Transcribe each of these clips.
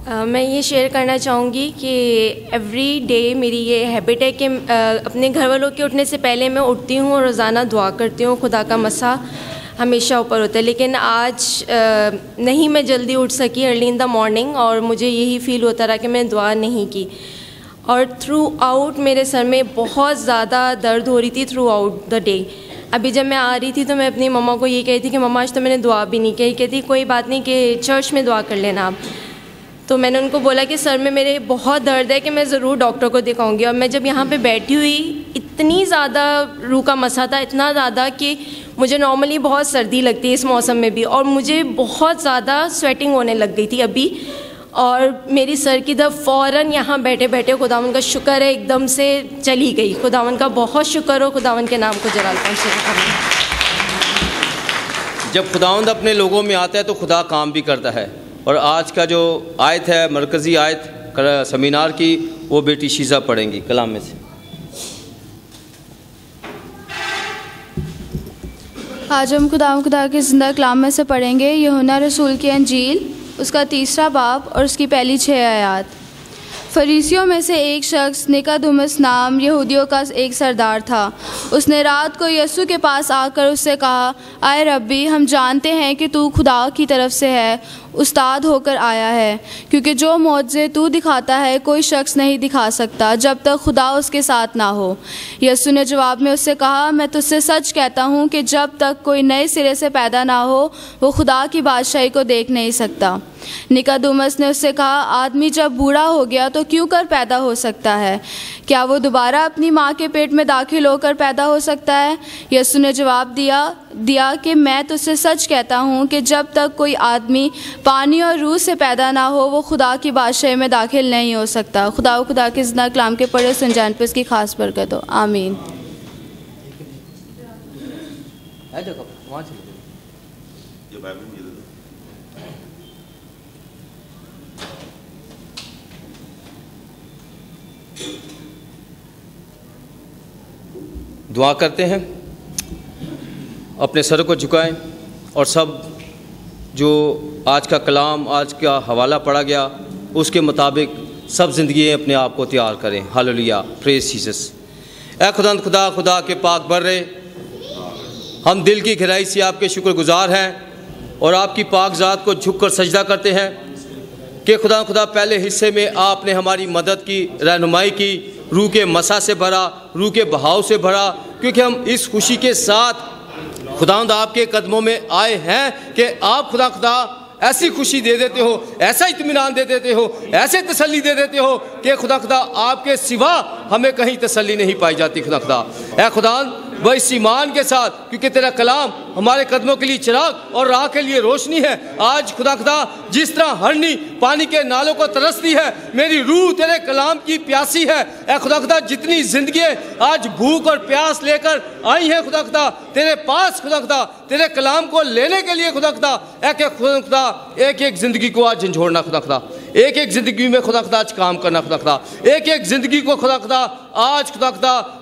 میں یہ شیئر کرنا چاہوں گی کہ ایوری ڈے میری یہ ہیبٹ ہے کہ اپنے گھر والوں کے اٹھنے سے پہلے میں اٹھتی ہوں اور روزانہ دعا کرتی ہوں. خدا کا مسا ہمیشہ اوپر ہوتا ہے, لیکن آج نہیں میں جلدی اٹھ سکی ارلی ان دا مارننگ, اور مجھے یہی فیل ہوتا رہا کہ میں دعا نہیں کی, اور تھرو آؤٹ میرے سر میں بہت زیادہ درد ہو رہی تھی تھرو آؤٹ دا ڈے. ابھی جب میں آ رہی تھی تو میں اپنی مما کو یہ کہی تھی کہ مما آج تو میں نے دعا بھی نہیں کی. کہتی کوئی بات نہیں کہ چرچ میں دعا کر لینا آپ. تو میں نے ان کو بولا کہ سر میں میرے بہت درد ہے کہ میں ضرور ڈاکٹر کو دکھاؤں گی. اور میں جب یہاں پہ بیٹھی ہوئی اتنی زیادہ روح کا مسا تھا, اتنا زیادہ کہ مجھے نارملی بہت سردی لگتی ہے اس موسم میں بھی, اور مجھے بہت زیادہ سویٹنگ ہونے لگ گئی تھی ابھی, اور میری سر کی درد فوراً یہاں بیٹھے بیٹھے خداوند کا شکر ہے ایک دم سے چلی گئی. خداوند کا بہت شکر ہو, خداوند کے نام کو جلال پہنچے. جب خداوند اپنے لوگوں میں آتا ہے تو خدا کام بھی کرتا ہے. اور آج کا جو آیت ہے, مرکزی آیت سیمینار کی, وہ بیٹی شیزہ پڑھیں گی کلام میں سے. آج ہم خدا کے زندہ کلام میں سے پڑھیں گے یوحنا رسول کی انجیل, اس کا 3 باب اور اس کی پہلی 6 آیات. فریسیوں میں سے ایک شخص نکودیموس نام یہودیوں کا ایک سردار تھا. اس نے رات کو یسوع کے پاس آ کر اس سے کہا, اے ربی, ہم جانتے ہیں کہ تو خدا کی طرف سے ہے, استاد ہو کر آیا ہے, کیونکہ جو معجزے تو دکھاتا ہے کوئی شخص نہیں دکھا سکتا جب تک خدا اس کے ساتھ نہ ہو. یسوع نے جواب میں اس سے کہا, میں تجھ سے سچ کہتا ہوں کہ جب تک کوئی نئے سرے سے پیدا نہ ہو وہ خدا کی بادشاہی کو دیکھ نہیں سکتا. نکودیموس نے اس سے کہا, آدمی جب بوڑھا ہو گیا تو کیوں کر پیدا ہو سکتا ہے؟ کیا وہ دوبارہ اپنی ماں کے پیٹ میں داخل ہو کر پیدا ہو سکتا ہے؟ یسوع نے جواب دیا کہ میں تجھ سے سچ کہتا ہوں کہ جب تک کوئی آدمی پانی اور روح سے پیدا نہ ہو وہ خدا کی بادشاہی میں داخل نہیں ہو سکتا. خدا کے زندہ کلام کے پڑھے سن جان پہ اس کی خاص برکت ہو. آمین. دعا کرتے ہیں, اپنے سر کو جھکائیں, اور سب جو آج کا کلام, آج کا حوالہ پڑھا گیا, اس کے مطابق سب زندگی اپنے آپ کو تیار کریں. ہاللیلویہ, پریز جیسس. اے خدا کے پاک برے, ہم دل کی گہرائی سے آپ کے شکر گزار ہیں اور آپ کی پاک ذات کو جھک کر سجدہ کرتے ہیں کہ خدا پہلے حصے میں آپ نے ہماری مدد کی, رہنمائی کی, روح کے مسا سے بھرا, روح کے بہاؤ سے بھرا, کیونکہ ہم اس خوشی کے ساتھ خداوند آپ کے قدموں میں آئے ہیں کہ آپ خدا ایسی خوشی دے دیتے ہو, ایسا اطمینان دے دیتے ہو, ایسے تسلی دے دیتے ہو کہ خدا آپ کے سوا ہمیں کہیں تسلی نہیں پائی جاتی. اے خدا وہ اس ایمان کے ساتھ, کیونکہ تیرا کلام ہمارے قدموں کے لیے چراغ اور راہ کے لیے روشنی ہے. آج خدا جس طرح ہرنی پانی کے نالوں کو ترستی ہے, میری روح تیرے کلام کی پیاسی ہے. اے خدا جتنی زندگی آج بھوک اور پیاس لے کر آئی ہیں خدا تیرے پاس, تیرے کلام کو لینے کے لیے خدا ایک ایک زندگی کو آج جھنجھوڑنا, ایک ایک زندگی میں خدا آج کام کرنا, ایک ایک زندگی کو خدا آج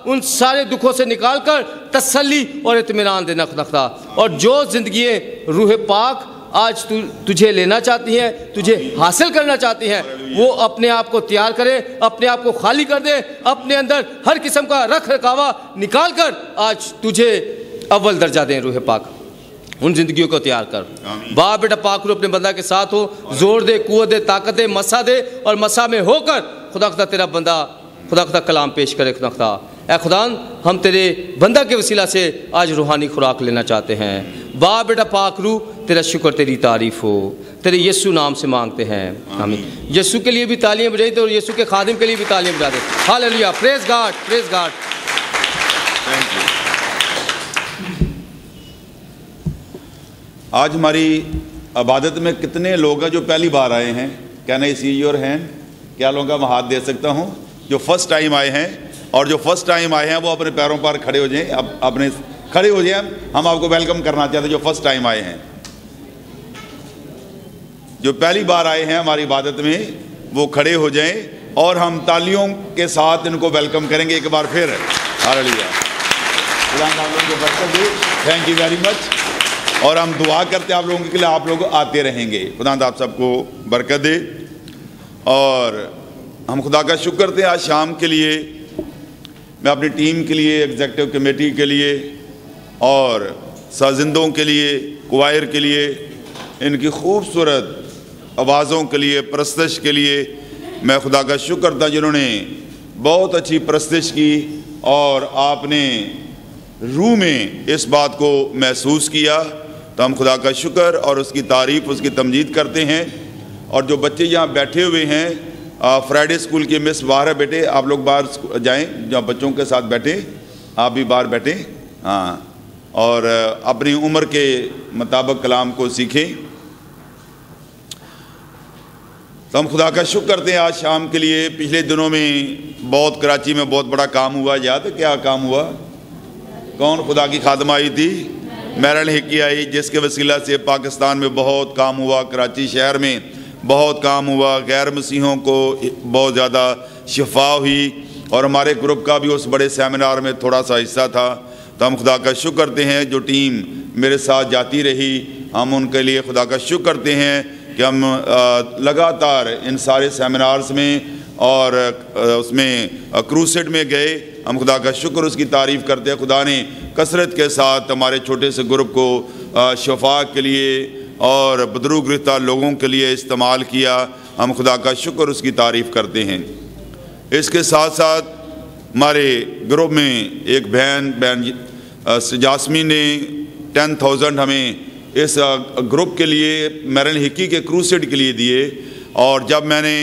ان سارے دکھوں سے نکال کر تسلی اور اطمینان دینا خدا. اور جو زندگی روح پاک آج تجھے لینا چاہتی ہیں, تجھے حاصل کرنا چاہتی ہیں, وہ اپنے آپ کو تیار کرے, اپنے آپ کو خالی کر دے, اپنے اندر ہر قسم کا رکھ رکھاوا نکال کر آج تجھے اول درجہ دیں. روح پاک ان زندگیوں کو تیار کر. باپ بیٹا پاک روح اپنے بندہ کے ساتھ ہو, زور دے, قوت دے, طاقت دے, مسا دے, اور مسا میں ہو کر خدا تیرا بندہ کلام پیش کرے. اے خدا ہم تیرے بندہ کے وسیلہ سے آج روحانی خوراک لینا چاہتے ہیں. باپ بیٹا پاک روح تیرا شکر, تیری تعریف ہو, تیرے یسوع نام سے مانگتے ہیں, آمین. یسوع کے لیے بھی تالیاں بجائی دے اور یسوع کے خادم کے لیے بھی تالیاں بجا دے. ہاللیلویہ, پریز گاڈ, پریز گاڈ. آج ہماری عبادت میں کتنے لوگ ہیں جو پہلی بار آئے ہیں؟ Can I see your hand? کیا لوگوں کا میں ہاتھ دے سکتا ہوں جو فرسٹ ٹائم آئے ہیں؟ اور جو فرسٹ ٹائم آئے ہیں وہ اپنے پیروں پر کھڑے ہو جائیں, اپنے کھڑے ہو جائیں. ہم آپ کو ویلکم کرنا چاہتے ہیں جو فرسٹ ٹائم آئے ہیں, جو پہلی بار آئے ہیں ہماری عبادت میں, وہ کھڑے ہو جائیں اور ہم تالیوں کے ساتھ ان کو ویلکم کریں گے ایک بار پھر. ہاللیلویہ, خدا آپ لوگوں کو برکت دے. Thank you very much. اور ہم دعا کرتے ہیں آپ لوگوں کے لیے, آپ لوگ آتے رہیں گے. خدا آپ سب کو برکت دے. اور ہم خدا کا شکر کرتے ہیں آج شام کے لیے میں اپنی ٹیم کے لیے، ایگزیکٹو کمیٹی کے لیے اور سازندوں کے لیے، کوائر کے لیے، ان کی خوبصورت آوازوں کے لیے، پرستش کے لیے میں خدا کا شکر کرتا ہوں جنہوں نے بہت اچھی پرستش کی اور آپ نے روح میں اس بات کو محسوس کیا، تو ہم خدا کا شکر اور اس کی تعریف، اس کی تمجید کرتے ہیں۔ اور جو بچے یہاں بیٹھے ہوئے ہیں، فرائیڈے اسکول کے مس باہر ہے بیٹے، آپ لوگ باہر جائیں، جو بچوں کے ساتھ بیٹھیں، آپ بھی باہر بیٹھیں، ہاں، اور اپنی عمر کے مطابق کلام کو سیکھیں۔ تو ہم خدا کا شکر کرتے ہیں آج شام کے لیے۔ پچھلے دنوں میں بہت کراچی میں بہت بڑا کام ہوا، یاد ہے کیا کام ہوا؟ کون خدا کی خادمہ آئی تھی؟ میرن ہکی آئی، جس کے وسیلہ سے پاکستان میں بہت کام ہوا، کراچی شہر میں بہت کام ہوا، غیر مسیحوں کو بہت زیادہ شفا ہوئی، اور ہمارے گروپ کا بھی اس بڑے سیمینار میں تھوڑا سا حصہ تھا۔ تو ہم خدا کا شکر کرتے ہیں جو ٹیم میرے ساتھ جاتی رہی، ہم ان کے لیے خدا کا شکر کرتے ہیں کہ ہم لگاتار ان سارے سیمینارز میں اور اس میں کروسیڈ میں گئے۔ ہم خدا کا شکر، اس کی تعریف کرتے ہیں۔ خدا نے کثرت کے ساتھ ہمارے چھوٹے سے گروپ کو شفا کے لیے اور بدرو گرفتہ لوگوں کے لیے استعمال کیا۔ ہم خدا کا شکر، اس کی تعریف کرتے ہیں۔ اس کے ساتھ ساتھ ہمارے گروپ میں ایک بہن جاسمین نے 10,000 ہمیں اس گروپ کے لیے، میرن ہکی کے کروسیڈ کے لیے دیے، اور جب میں نے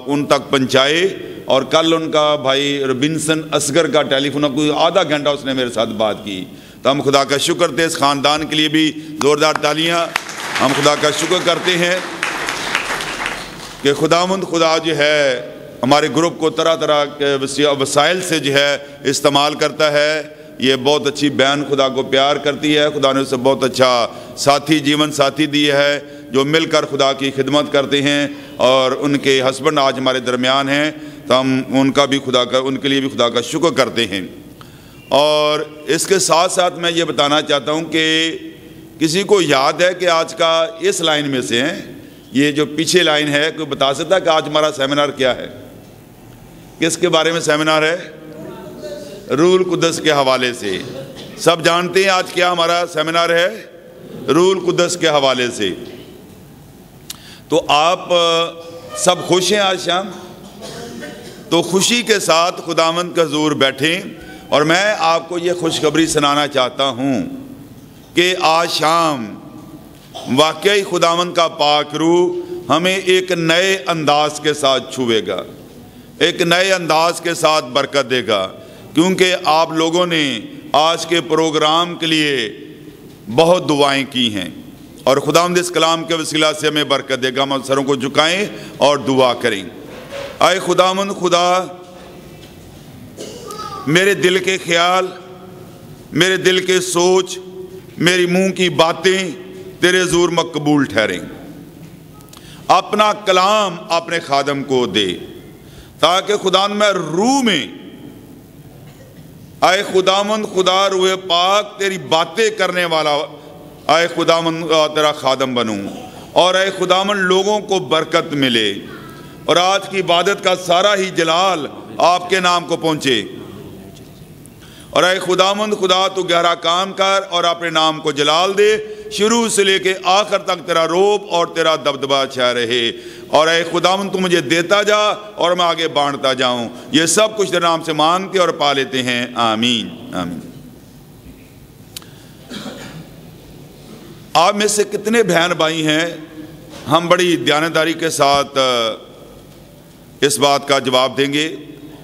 ان تک پہنچائے، اور کل ان کا بھائی ربنسن اصغر کا ٹیلی فون، کوئی آدھا گھنٹہ اس نے میرے ساتھ بات کی۔ تو ہم خدا کا شکر کرتے ہیں، اس خاندان کے لیے بھی زوردار تالیاں۔ ہم خدا کا شکر کرتے ہیں کہ خداوند خدا جو ہے ہمارے گروپ کو طرح طرح کے وسائل سے جو ہے استعمال کرتا ہے۔ یہ بہت اچھی بہن خدا کو پیار کرتی ہے، خدا نے اسے بہت اچھا ساتھی، جیون ساتھی دیا ہے، جو مل کر خدا کی خدمت کرتے ہیں، اور ان کے ہسبینڈ آج ہمارے درمیان ہیں، تو ہم ان کے لیے بھی خدا کا شکر کرتے ہیں۔ اور اس کے ساتھ ساتھ میں یہ بتانا چاہتا ہوں کہ کسی کو یاد ہے کہ آج کا اس لائن میں سے ہیں، یہ جو پیچھے لائن ہے، کوئی بتا سکتا ہے کہ آج ہمارا سیمینار کیا ہے؟ کس کے بارے میں سیمینار ہے؟ روح القدس کے حوالے سے۔ سب جانتے ہیں آج کیا ہمارا سیمینار ہے؟ روح القدس کے حوالے سے۔ تو آپ سب خوش ہیں آج شام؟ تو خوشی کے ساتھ خداوند کا حضور بیٹھیں، اور میں آپ کو یہ خوشخبری سنانا چاہتا ہوں کہ آج شام واقعی خداوند کا پاک روح ہمیں ایک نئے انداز کے ساتھ چھوئے گا، ایک نئے انداز کے ساتھ برکت دے گا، کیونکہ آپ لوگوں نے آج کے پروگرام کے لیے بہت دعائیں کی ہیں، اور خداوند اس کلام کے وسیلہ سے ہمیں برکت دے گا۔ ہم سروں کو جھکائیں اور دعا کریں۔ اے خداوند خدا، میرے دل کے خیال، میرے دل کے سوچ، میری منہ کی باتیں تیرے حضور مقبول ٹھہریں۔ اپنا کلام اپنے خادم کو دے، تاکہ خداوند میں روح میں، اے خداوند خدا روح پاک تیری باتیں کرنے والا، اے خداوند تیرا خادم بنوں، اور اے خداوند لوگوں کو برکت ملے، اور آج کی عبادت کا سارا ہی جلال آپ کے نام کو پہنچے۔ اور اے خداوند خدا تو گہرا کام کر اور اپنے نام کو جلال دے، شروع سے لے کے آخر تک تیرا روب اور تیرا دبدبہ چھا رہے۔ اور اے خداوند تو مجھے دیتا جا اور میں آگے بانٹتا جاؤں۔ یہ سب کچھ تیرے نام سے مانگتے اور پا لیتے ہیں، آمین آمین۔ آپ میں سے کتنے بہن بھائی ہیں، ہم بڑی دیانتداری کے ساتھ اس بات کا جواب دیں گے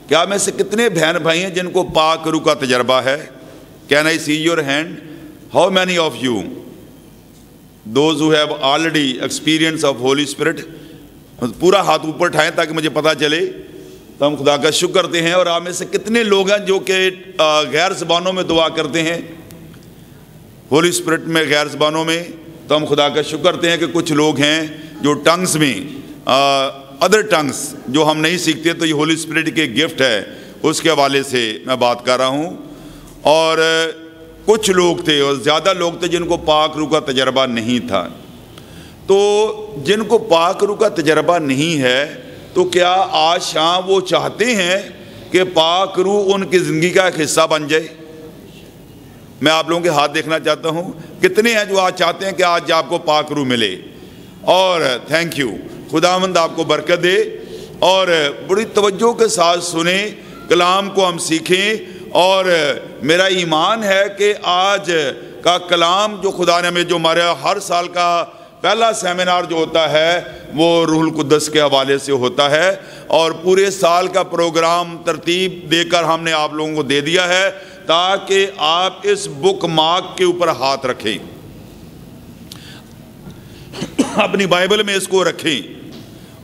کہ آپ میں سے کتنے بہن بھائی ہیں جن کو پاک روح کا تجربہ ہے؟ Can I see your hand? How many of you? Those who have already experienced of Holy Spirit. پورا ہاتھ اوپر اٹھائیں تاکہ مجھے پتا چلے۔ تو ہم خدا کا شکر کرتے ہیں۔ اور آپ میں سے کتنے لوگ ہیں جو کہ غیر زبانوں میں دعا کرتے ہیں، ہولی اسپرٹ میں، غیر زبانوں میں؟ تو ہم خدا کا شکر کرتے ہیں کہ کچھ لوگ ہیں جو ٹنگز میں، ادر ٹنگز جو ہم نہیں سیکھتے، تو یہ ہولی اسپرٹ کے گفٹ ہے، اس کے حوالے سے میں بات کر رہا ہوں۔ اور کچھ لوگ تھے، اور زیادہ لوگ تھے جن کو پاک روح کا تجربہ نہیں تھا۔ تو جن کو پاک روح کا تجربہ نہیں ہے تو کیا آج شام وہ چاہتے ہیں کہ پاک روح ان کی زندگی کا ایک حصہ بن جائے؟ میں آپ لوگوں کے ہاتھ دیکھنا چاہتا ہوں، کتنے ہیں جو آج چاہتے ہیں کہ آج آپ کو پاک روح ملے؟ اور تھینک یو، خداوند آپ کو برکت دے، اور بڑی توجہ کے ساتھ سنیں، کلام کو ہم سیکھیں، اور میرا ایمان ہے کہ آج کا کلام جو خدا نے ہمیں، جو ہمارا ہر سال کا پہلا سیمینار جو ہوتا ہے وہ روح القدس کے حوالے سے ہوتا ہے، اور پورے سال کا پروگرام ترتیب دے کر ہم نے آپ لوگوں کو دے دیا ہے تاکہ آپ اس بک مارک کے اوپر ہاتھ رکھیں، اپنی بائبل میں اس کو رکھیں،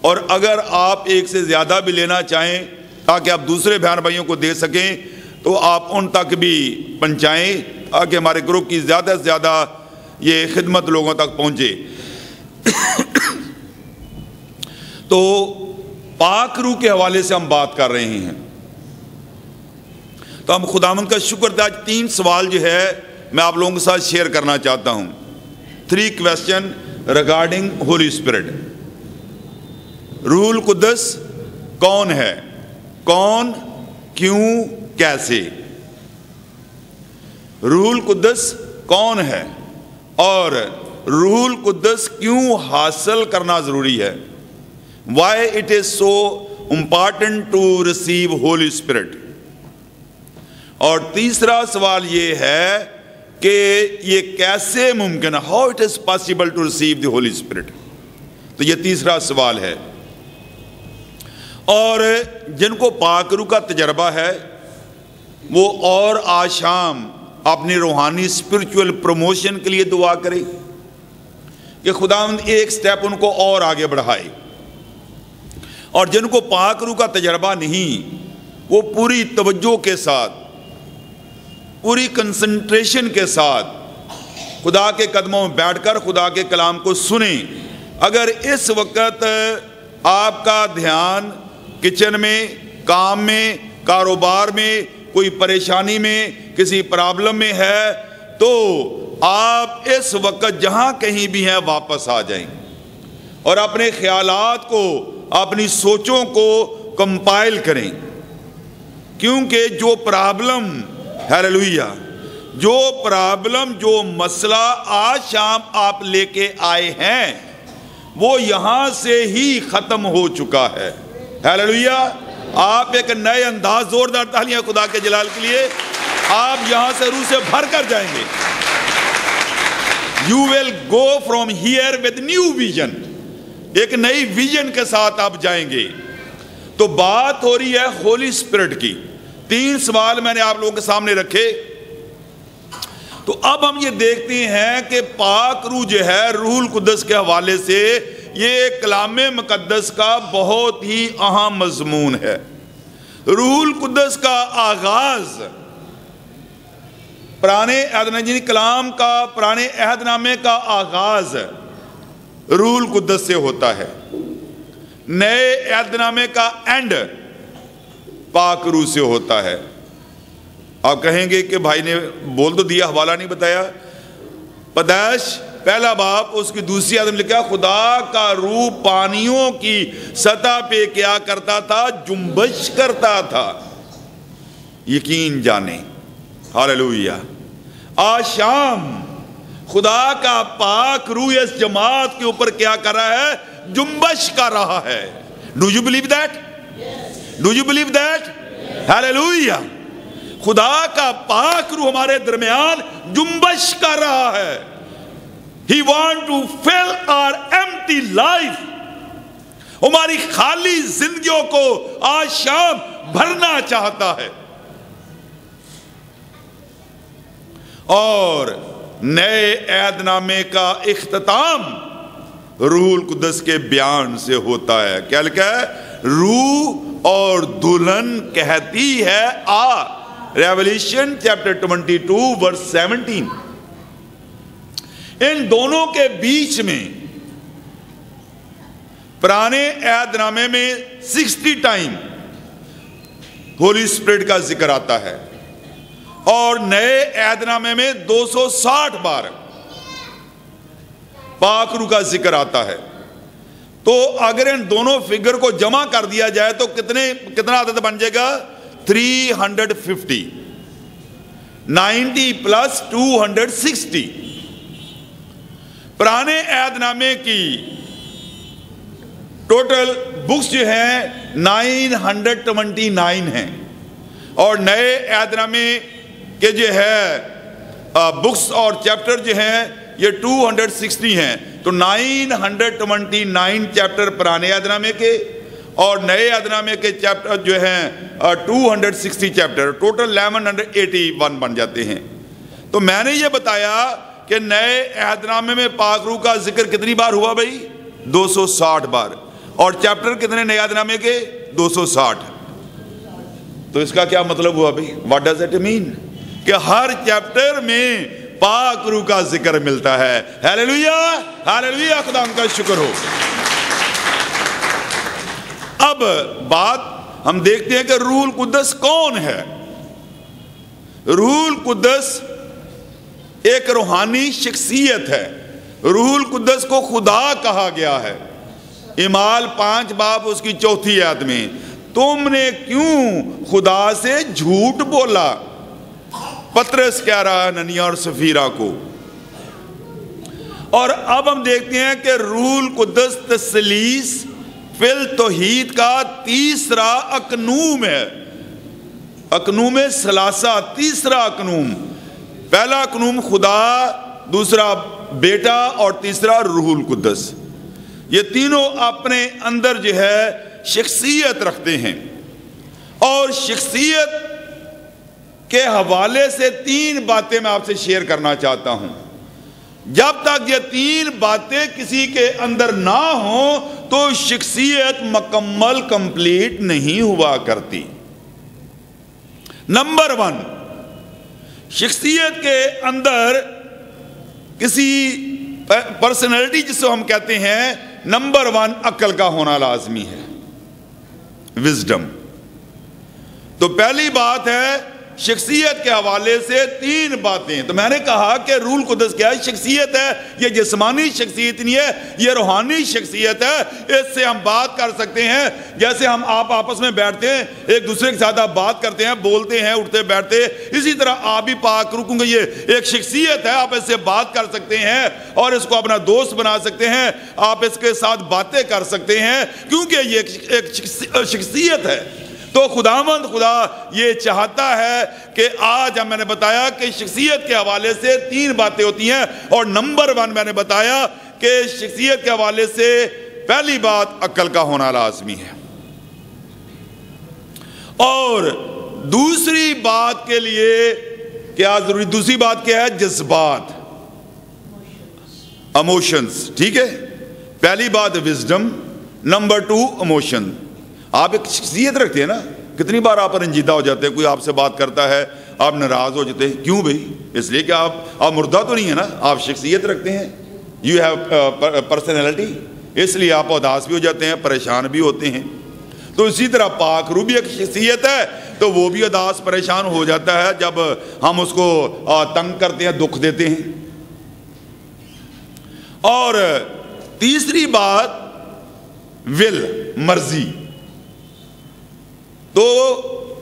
اور اگر آپ ایک سے زیادہ بھی لینا چاہیں تاکہ آپ دوسرے بہن بھائیوں کو دے سکیں تو آپ ان تک بھی پہنچائیں تاکہ ہمارے گروپ کی زیادہ سے زیادہ یہ خدمت لوگوں تک پہنچے۔ تو پاک روح کے حوالے سے ہم بات کر رہے ہیں، تو ہم خداوند کا شکر تھا۔ آج 3 سوال جو ہے میں آپ لوگوں کے ساتھ شیئر کرنا چاہتا ہوں۔ 3 question regarding Holy Spirit۔ روح القدس کون ہے؟ کون، کیوں، کیسے؟ روح القدس کون ہے اور روح القدس کیوں حاصل کرنا ضروری ہے؟ Why it is so important to receive Holy Spirit؟ اور تیسرا سوال یہ ہے کہ یہ کیسے ممکن ہے؟ How it is possible to receive the Holy Spirit؟ تو یہ تیسرا سوال ہے۔ اور جن کو پاک روح کا تجربہ ہے وہ اور آج شام اپنی روحانی اسپرچول پروموشن کے لیے دعا کرے کہ خداوند ایک سٹیپ ان کو اور آگے بڑھائے۔ اور جن کو پاک روح کا تجربہ نہیں وہ پوری توجہ کے ساتھ، پوری کنسنٹریشن کے ساتھ خدا کے قدموں میں بیٹھ کر خدا کے کلام کو سنیں۔ اگر اس وقت آپ کا دھیان کچن میں، کام میں، کاروبار میں، کوئی پریشانی میں، کسی پرابلم میں ہے تو آپ اس وقت جہاں کہیں بھی ہیں واپس آ جائیں اور اپنے خیالات کو، اپنی سوچوں کو کمپائل کریں، کیونکہ جو پرابلم، ہیلیلویا، جو پرابلم، جو مسئلہ آج شام آپ لے کے آئے ہیں وہ یہاں سے ہی ختم ہو چکا ہے۔ ہیلیلویا، آپ ایک نئے انداز، زوردار تالیاں خدا کے جلال کے لیے، آپ یہاں سے روح سے بھر کر جائیں گے۔ You will go from here with new vision، ایک نئی ویژن کے ساتھ آپ جائیں گے۔ تو بات ہو رہی ہے ہولی اسپرٹ کی۔ 3 سوال میں نے آپ لوگوں کے سامنے رکھے، تو اب ہم یہ دیکھتے ہیں کہ پاک روح جو ہے روح القدس کے حوالے سے یہ کلام مقدس کا بہت ہی اہم مضمون ہے۔ روح القدس کا آغاز پرانے عہد نامے، کلام کا پرانے عہد نامے کا آغاز روح القدس سے ہوتا ہے، نئے عہد نامے کا اینڈ پاک روح سے ہوتا ہے۔ آپ کہیں گے کہ بھائی نے بول تو دیا، حوالہ نہیں بتایا۔ پیدائش پہلا باب اس کی دوسری آیت میں لکھا خدا کا روح پانیوں کی سطح پہ کیا کرتا تھا؟ جنبش کرتا تھا۔ یقین جانیں، ہاللویا، آج شام خدا کا پاک روح اس جماعت کے اوپر کیا کر رہا ہے؟ جنبش کر رہا ہے۔ Do you believe that؟ Do you believe that؟ Hallelujah, خدا کا پاک روح ہمارے درمیان جنبش کر رہا ہے۔ He wants to fill our empty life، ہماری خالی زندگیوں کو آج شام بھرنا چاہتا ہے۔ اور نئے عہد نامے کا اختتام روح القدس کے بیان سے ہوتا ہے۔ کیا لکھا ہے؟ روح اور دلہن کہتی ہے آ۔ ریولیشن چیپٹر 22 ورس 17۔ ان دونوں کے بیچ میں پرانے عہد نامے میں 60 ٹائم ہولی اسپرٹ کا ذکر آتا ہے اور نئے عہد نامے میں 260 بار۔ پاک روح کا ذکر آتا ہے. تو اگر ان دونوں فگر کو جمع کر دیا جائے تو کتنا عدد بن جائے گا؟ 350. 90 پلس 260. پرانے عہد نامے کی ٹوٹل بکس جو ہیں 929 ہیں اور نئے عہد نامے کے جو ہے بکس اور چیپٹر جو ہیں یہ 260 ہیں. تو 929 چیپٹر پرانے عہد نامے کے اور نئے عہد نامے کے چیپٹر جو ہیں 260 چیپٹر، ٹوٹل 1181 بن جاتے ہیں. تو میں نے یہ بتایا کہ نئے عہد نامے میں پاک روح کا ذکر کتنی بار ہوا بھائی؟ 260 بار. اور چیپٹر کتنے نئے عہد نامے کے؟ 260. تو اس کا کیا مطلب ہوا بھائی؟ What does it mean? کہ ہر چیپٹر میں پاک روح کا ذکر ملتا ہے. ہیلیلویا ہیلیلویا، خدا ان کا شکر ہو. اب بات ہم دیکھتے ہیں کہ روح القدس کون ہے. روح القدس ایک روحانی شخصیت ہے. روح القدس کو خدا کہا گیا ہے. اعمال 5 باب اس کی 4 آیت میں، تم نے کیوں خدا سے جھوٹ بولا؟ پطرس کہہ رہا ہے اننیا اور سفیرہ کو. اور اب ہم دیکھتے ہیں کہ روح القدس تثلیث فی التوحید کا تیسرا اقنوم ہے. اقنوم ثلاثہ، تیسرا اقنوم. پہلا اقنوم خدا، دوسرا بیٹا اور تیسرا روح القدس. یہ تینوں اپنے اندر جو ہے شخصیت رکھتے ہیں. اور شخصیت کے حوالے سے 3 باتیں میں آپ سے شیئر کرنا چاہتا ہوں. جب تک یہ 3 باتیں کسی کے اندر نہ ہوں تو شخصیت مکمل کمپلیٹ نہیں ہوا کرتی. نمبر 1، شخصیت کے اندر کسی پرسنالٹی جس کو ہم کہتے ہیں، نمبر 1 عقل کا ہونا لازمی ہے، وزڈم. تو پہلی بات ہے شخصیت کے حوالے سے 3 باتیں. تو میں نے کہا کہ روح القدس کیا ہے؟ شخصیت ہے. یہ جسمانی شخصیت نہیں ہے، یہ روحانی شخصیت ہے. اس سے ہم بات کر سکتے ہیں جیسے ہم آپ آپس میں بیٹھتے ہیں، ایک دوسرے کے ساتھ آپ بات کرتے ہیں، بولتے ہیں، اٹھتے بیٹھتے. اسی طرح آپ بھی پاک روح کیونکہ یہ ایک شخصیت ہے، آپ اس سے بات کر سکتے ہیں اور اس کو اپنا دوست بنا سکتے ہیں. آپ اس کے ساتھ باتیں کر سکتے ہیں کیونکہ یہ ایک شخصیت ہے. تو خداوند خدا یہ چاہتا ہے کہ آج میں نے بتایا کہ شخصیت کے حوالے سے 3 باتیں ہوتی ہیں. اور نمبر 1 میں نے بتایا کہ شخصیت کے حوالے سے پہلی بات عقل کا ہونا لازمی ہے. اور دوسری بات کے لیے کیا ضروری؟ دوسری بات کیا ہے؟ جذبات، ایموشنز. ٹھیک ہے، پہلی بات وزڈم، نمبر 2 ایموشن. آپ ایک شخصیت رکھتے ہیں نا. کتنی بار آپ رنجیدہ ہو جاتے ہیں، کوئی آپ سے بات کرتا ہے آپ ناراض ہو جاتے ہیں. کیوں بھائی؟ اس لیے کہ آپ مردہ تو نہیں ہے نا، آپ شخصیت رکھتے ہیں. You have personality. اس لیے آپ اداس بھی ہو جاتے ہیں، پریشان بھی ہوتے ہیں. تو اسی طرح پاک روح بھی ایک شخصیت ہے، تو وہ بھی اداس پریشان ہو جاتا ہے جب ہم اس کو تنگ کرتے ہیں، دکھ دیتے ہیں. اور تیسری بات ول، مرضی. تو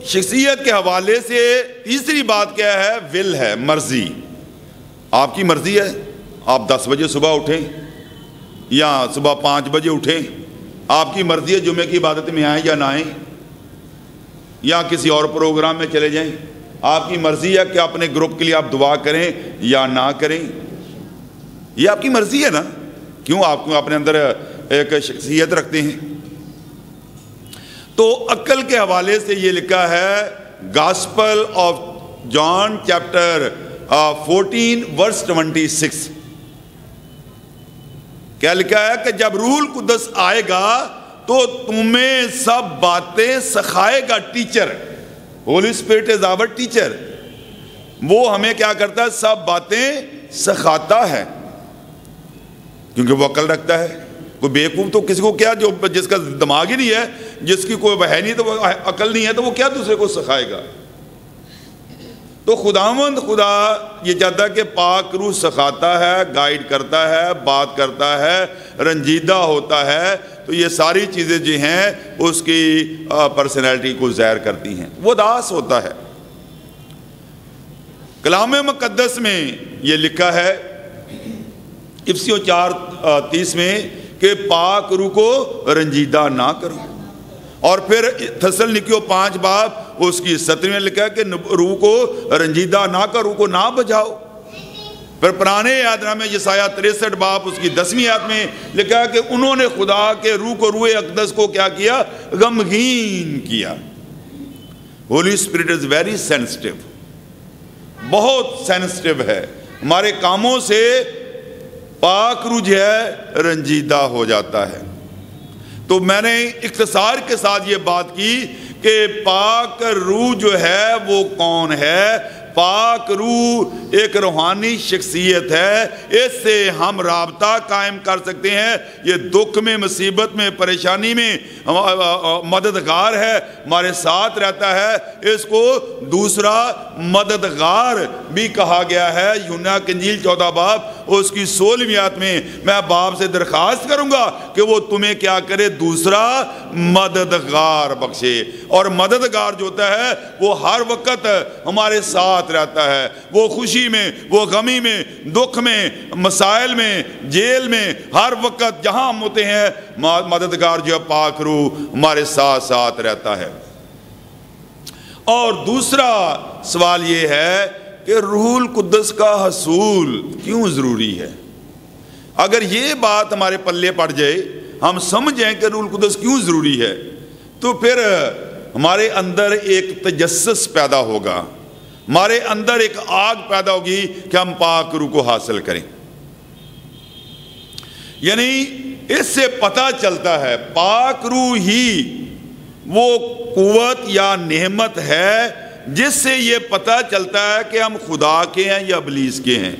شخصیت کے حوالے سے تیسری بات کیا ہے؟ ول ہے، مرضی. آپ کی مرضی ہے، آپ 10 بجے صبح اٹھیں یا صبح 5 بجے اٹھیں. آپ کی مرضی ہے جمعے کی عبادت میں آئیں یا نہ آئیں، یا کسی اور پروگرام میں چلے جائیں. آپ کی مرضی ہے کہ اپنے گروپ کے لیے آپ دعا کریں یا نہ کریں. یہ آپ کی مرضی ہے نا. کیوں؟ آپ کو اپنے اندر ایک شخصیت رکھتے ہیں. تو عقل کے حوالے سے یہ لکھا ہے گاسپل آف جان چیپٹر 14 ورس 26. کیا لکھا ہے کہ جب روح القدس آئے گا تو تمہیں سب باتیں سکھائے گا. Teacher, holy spirit is our teacher. وہ ہمیں کیا کرتا ہے؟ سب باتیں سکھاتا ہے، کیونکہ وہ عقل رکھتا ہے. کوئی بیوقوف تو کسی کو کیا، جو جس کا دماغ ہی نہیں ہے، جس کی کوئی ہے نہیں، تو وہ عقل نہیں ہے، تو وہ کیا دوسرے کو سکھائے گا؟ تو خداوند خدا یہ چاہتا ہے کہ پاک روح سکھاتا ہے، گائیڈ کرتا ہے، بات کرتا ہے، رنجیدہ ہوتا ہے، تو یہ ساری چیزیں جو ہیں اس کی پرسنالٹی کو ظاہر کرتی ہیں۔ وہ اداس ہوتا ہے۔ کلام مقدس میں یہ لکھا ہے افسیوں 4:30 میں کہ پاک روح کو رنجیدہ نہ کرو، اور پھر تھسلنیکیوں 5 باب اس کی 7 میں لکھا ہے کہ روح کو رنجیدہ نہ کرو، روح کو نہ بجھاؤ۔ پھر پرانے عہد نامے یسایہ 63 باب اس کی 10ویں آیت میں لکھا ہے کہ انہوں نے خدا کے روح کو، روح اقدس کو کیا کیا؟ غمگین کیا۔ Holy spirit is very sensitive, بہت سینسٹیو ہے، ہمارے کاموں سے پاک روح جو ہے رنجیدہ ہو جاتا ہے۔ تو میں نے اختصار کے ساتھ یہ بات کی کہ پاک روح جو ہے وہ کون ہے؟ پاک روح ایک روحانی شخصیت ہے، اس سے ہم رابطہ قائم کر سکتے ہیں۔ یہ دکھ میں، مصیبت میں، پریشانی میں مددگار ہے، ہمارے ساتھ رہتا ہے۔ اس کو دوسرا مددگار بھی کہا گیا ہے۔ یوحنا کی انجیل 14 باب اس کی 16ویں آیت میں باپ سے درخواست کروں گا کہ وہ تمہیں کیا کرے؟ دوسرا مددگار بخشے۔ اور مددگار جو ہوتا ہے وہ ہر وقت ہمارے ساتھ رہتا ہے، وہ خوشی میں، وہ غمی میں، دکھ میں، مسائل میں، جیل میں، ہر وقت جہاں ہم ہوتے ہیں مددگار جو ہے پاک روح ہمارے ساتھ ساتھ رہتا ہے۔ اور دوسرا سوال یہ ہے کہ روح القدس کا حصول کیوں ضروری ہے؟ اگر یہ بات ہمارے پلے پڑ جائے، ہم سمجھیں کہ روح القدس کیوں ضروری ہے، تو پھر ہمارے اندر ایک تجسس پیدا ہوگا، ہمارے اندر ایک آگ پیدا ہوگی کہ ہم پاک روح کو حاصل کریں۔ یعنی اس سے پتہ چلتا ہے پاک روح ہی وہ قوت یا نعمت ہے جس سے یہ پتہ چلتا ہے کہ ہم خدا کے ہیں یا ابلیس کے ہیں۔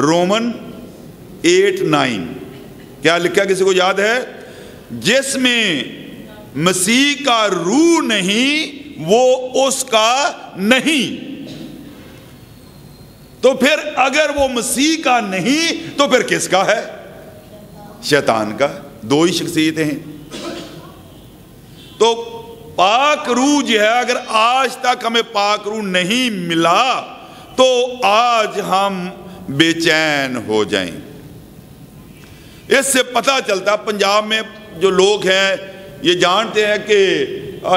رومن 8:9 کیا لکھا، کسی کو یاد ہے؟ جس میں مسیح کا روح نہیں وہ اس کا نہیں۔ تو پھر اگر وہ مسیح کا نہیں تو پھر کس کا ہے؟ شیطان کا۔ دو ہی شخصیتیں ہیں۔ تو پاک روح جو ہے، اگر آج تک ہمیں پاک روح نہیں ملا تو آج ہم بے چین ہو جائیں۔ اس سے پتہ چلتا، پنجاب میں جو لوگ ہیں یہ جانتے ہیں کہ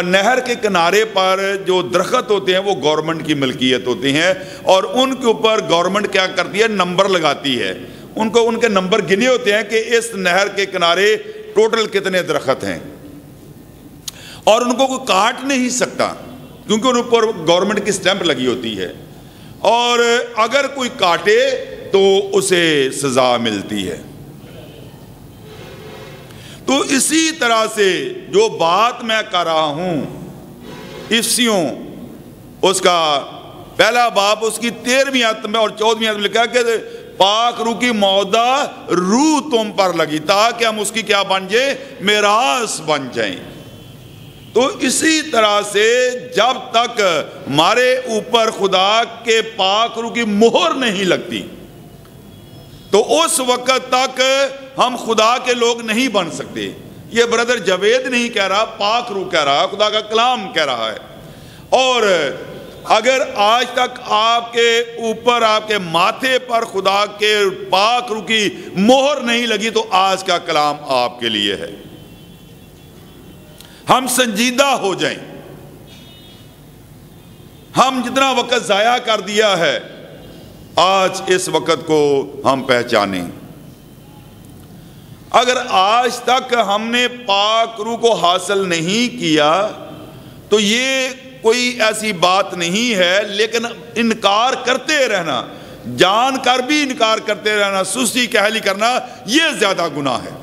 نہر کے کنارے پر جو درخت ہوتے ہیں وہ گورنمنٹ کی ملکیت ہوتے ہیں، اور ان کے اوپر گورنمنٹ کیا کرتی ہے؟ نمبر لگاتی ہے۔ ان کے نمبر گنے ہوتے ہیں کہ اس نہر کے کنارے ٹوٹل کتنے درخت ہیں، اور ان کو کوئی کاٹ نہیں سکتا کیونکہ ان پر گورنمنٹ کی سٹیمپ لگی ہوتی ہے، اور اگر کوئی کاٹے تو اسے سزا ملتی ہے۔ تو اسی طرح سے جو بات میں کر رہا ہوں، افسیوں اس کا 1 باب اس کی 13ویں آیت میں اور 14ویں آیت میں لکھا کہ پاک روح کی مودا روح تم پر لگی تاکہ ہم اس کی کیا بن جائیں؟ میراث بن جائیں۔ تو اسی طرح سے جب تک ہمارے اوپر خدا کے پاک روح کی مہر نہیں لگتی تو اس وقت تک ہم خدا کے لوگ نہیں بن سکتے۔ یہ برادر جاوید نہیں کہہ رہا، پاک روح کہہ رہا، خدا کا کلام کہہ رہا ہے۔ اور اگر آج تک آپ کے اوپر، آپ کے ماتھے پر خدا کے پاک روح کی مہر نہیں لگی تو آج کا کلام آپ کے لیے ہے۔ ہم سنجیدہ ہو جائیں۔ ہم جتنا وقت ضائع کر دیا ہے آج اس وقت کو ہم پہچانیں۔ اگر آج تک ہم نے پاک روح کو حاصل نہیں کیا تو یہ کوئی ایسی بات نہیں ہے، لیکن انکار کرتے رہنا، جان کر بھی انکار کرتے رہنا، سستی کہلی کرنا، یہ زیادہ گناہ ہے۔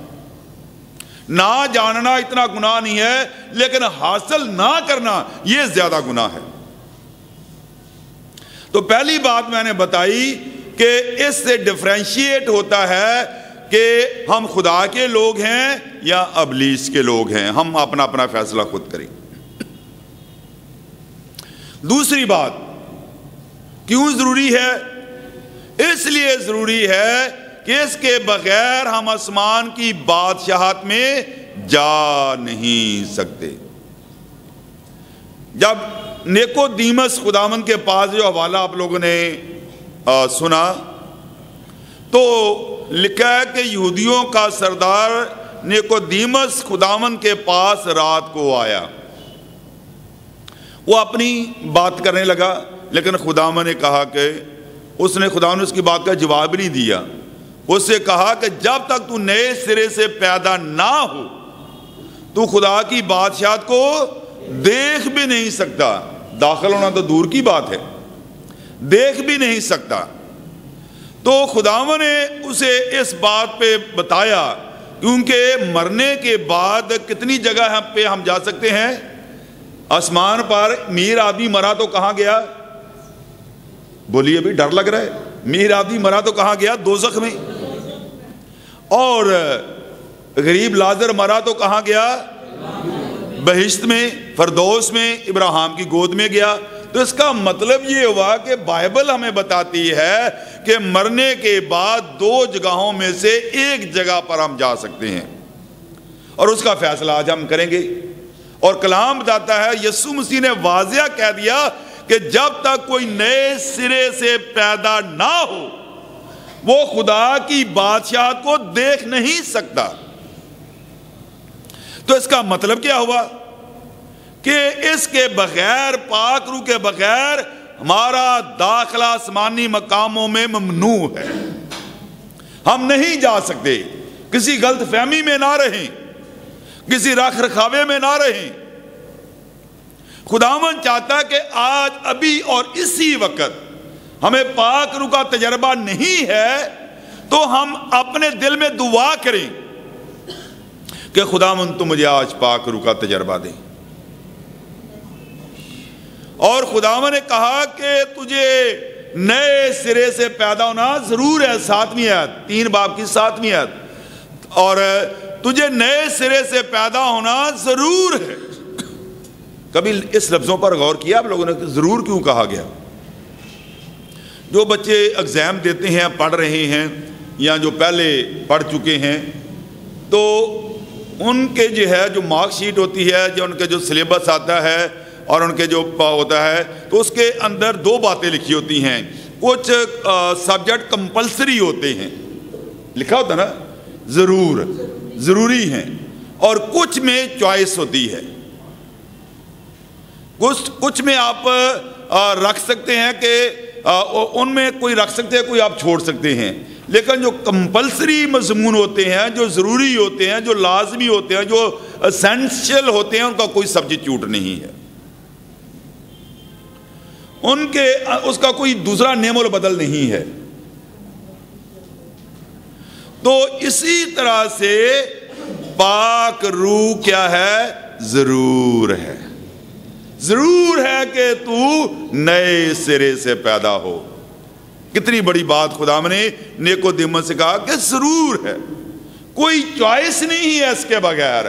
نہ جاننا اتنا گناہ نہیں ہے، لیکن حاصل نہ کرنا یہ زیادہ گناہ ہے۔ تو پہلی بات میں نے بتائی کہ اس سے ڈیفرینشیٹ ہوتا ہے کہ ہم خدا کے لوگ ہیں یا ابلیس کے لوگ ہیں۔ ہم اپنا اپنا فیصلہ خود کریں۔ دوسری بات کیوں ضروری ہے؟ اس لیے ضروری ہے کہ اس کے بغیر ہم آسمان کی بادشاہت میں جا نہیں سکتے۔ جب نیکودیمس خداوند کے پاس جو حوالہ آپ لوگوں نے سنا تو لکھا ہے کہ یہودیوں کا سردار نیکودیمس خداوند کے پاس رات کو آیا، وہ اپنی بات کرنے لگا، لیکن خداوند نے کہا کہ خداوند نے اس کی بات کا جواب نہیں دیا۔ اس سے کہا کہ جب تک تو نئے سرے سے پیدا نہ ہو تو خدا کی بادشاہت کو دیکھ بھی نہیں سکتا۔ داخل ہونا تو دور کی بات ہے، دیکھ بھی نہیں سکتا۔ تو خداوند نے اسے اس بات پہ بتایا، کیونکہ مرنے کے بعد کتنی جگہ پہ ہم جا سکتے ہیں؟ آسمان پر میر آدمی مرا تو کہاں گیا؟ بولیے ابھی ڈر لگ رہا ہے۔ میر آدمی مرا تو کہاں گیا؟ دوزخ میں۔ اور غریب لازر مرا تو کہاں گیا؟ بہشت میں، فردوس میں، ابراہیم کی گود میں گیا۔ تو اس کا مطلب یہ ہوا کہ بائبل ہمیں بتاتی ہے کہ مرنے کے بعد دو جگہوں میں سے ایک جگہ پر ہم جا سکتے ہیں، اور اس کا فیصلہ آج ہم کریں گے۔ اور کلام بتاتا ہے، یسوع مسیح نے واضح کہہ دیا کہ جب تک کوئی نئے سرے سے پیدا نہ ہو وہ خدا کی بادشاہت کو دیکھ نہیں سکتا۔ تو اس کا مطلب کیا ہوا کہ اس کے بغیر، پاک روح کے بغیر ہمارا داخلہ آسمانی مقاموں میں ممنوع ہے۔ ہم نہیں جا سکتے۔ کسی غلط فہمی میں نہ رہیں، کسی رکھ رکھاوے میں نہ رہیں۔ خداوند چاہتا ہے کہ آج ابھی اور اسی وقت ہمیں پاک روح کا تجربہ نہیں ہے تو ہم اپنے دل میں دعا کریں کہ خداوند تو مجھے آج پاک روح کا تجربہ دیں۔ اور خداوند نے کہا کہ تجھے نئے سرے سے پیدا ہونا ضرور ہے، 7ویں آیت، 3 باب کی 7ویں آیت، اور تجھے نئے سرے سے پیدا ہونا ضرور ہے۔ کبھی اس لفظوں پر غور کیا آپ لوگوں نے؟ ضرور کیوں کہا گیا؟ جو بچے ایگزام دیتے ہیں، پڑھ رہے ہیں، یا جو پہلے پڑھ چکے ہیں، تو ان کے جو ہے جو مارک شیٹ ہوتی ہے، جو ان کے جو سلیبس آتا ہے اور ان کے جو ہوتا ہے، تو اس کے اندر 2 باتیں لکھی ہوتی ہیں۔ کچھ سبجیکٹ کمپلسری ہوتے ہیں، لکھا ہوتا نا، ضروری ہیں، اور کچھ میں چوائس ہوتی ہے۔ کچھ میں آپ رکھ سکتے ہیں کہ ان میں کوئی رکھ سکتے ہیں، کوئی آپ چھوڑ سکتے ہیں، لیکن جو کمپلسری مضمون ہوتے ہیں، جو ضروری ہوتے ہیں، جو لازمی ہوتے ہیں، جو اسینشیل ہوتے ہیں، ان کا کوئی سبسٹیٹیوٹ نہیں ہے، اس کا کوئی دوسرا نیم و بدل نہیں ہے۔ تو اسی طرح سے پاک روح کیا ہے؟ ضرور ہے۔ ضرور ہے کہ تو نئے سرے سے پیدا ہو۔ کتنی بڑی بات خدا نے نیکودیمس سے کہا کہ ضرور ہے، کوئی چوائس نہیں ہے اس کے بغیر۔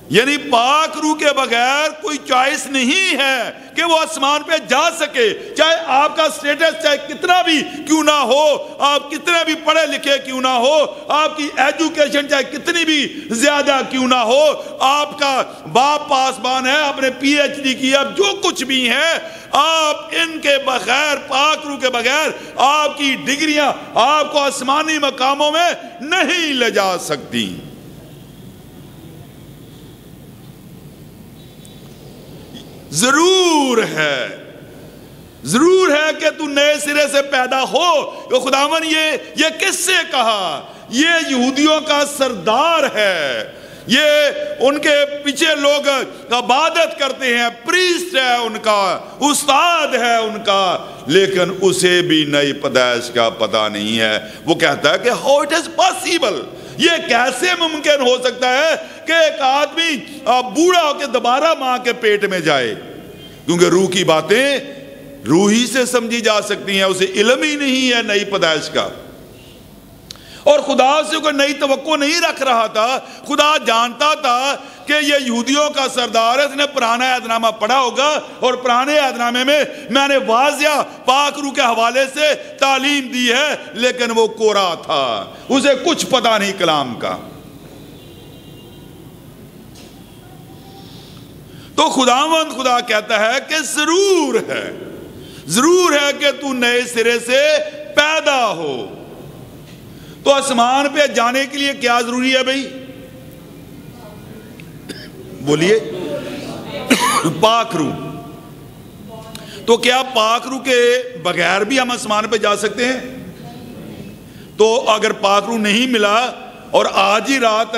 یعنی پاک روح کے بغیر کوئی چوائس نہیں ہے کہ وہ آسمان پہ جا سکے، چاہے آپ کا سٹیٹس چاہے کتنا بھی کیوں نہ ہو، آپ کتنے بھی پڑھے لکھے کیوں نہ ہو، آپ کی ایجوکیشن چاہے کتنی بھی زیادہ کیوں نہ ہو، آپ کا باپ پاسبان ہے، آپ نے پی ایچ ڈی کی، اب جو کچھ بھی ہے، آپ ان کے بغیر، پاک روح کے بغیر آپ کی ڈگریاں آپ کو آسمانی مقاموں میں نہیں لے جا سکتی۔ ضرور ہے کہ تو نئے سرے سے پیدا ہو۔ تو خداوند یہ کس سے کہا؟ یہ یہودیوں کا سردار ہے، یہ ان کے پیچھے لوگ عبادت کرتے ہیں، پریسٹ ہے ان کا، استاد ہے ان کا، لیکن اسے بھی نئی پیدائش کا پتہ نہیں ہے۔ وہ کہتا ہے کہ how it is possible، یہ کیسے ممکن ہو سکتا ہے کہ ایک آدمی بوڑھا ہو کے دوبارہ ماں کے پیٹ میں جائے؟ کیونکہ روح کی باتیں روح ہی سے سمجھی جا سکتی ہیں، اسے علم ہی نہیں ہے نئی پیدائش کا۔ اور خدا سے کوئی نئی توقع نہیں رکھ رہا تھا. خدا جانتا تھا کہ یہ یہودیوں کا سردار ہے, اس نے پرانا عہد نامہ پڑھا ہوگا, اور پرانے عہد نامے میں نے واضح پاک روح کے حوالے سے تعلیم دی ہے, لیکن وہ کورا تھا, اسے کچھ پتہ نہیں کلام کا. تو خداوند خدا کہتا ہے کہ ضرور ہے کہ تو نئے سرے سے پیدا ہو. تو آسمان پہ جانے کے لیے کیا ضروری ہے بھائی؟ بولیے. پاک روح. تو کیا پاک روح کے بغیر بھی ہم آسمان پہ جا سکتے ہیں؟ تو اگر پاک روح نہیں ملا اور آج ہی رات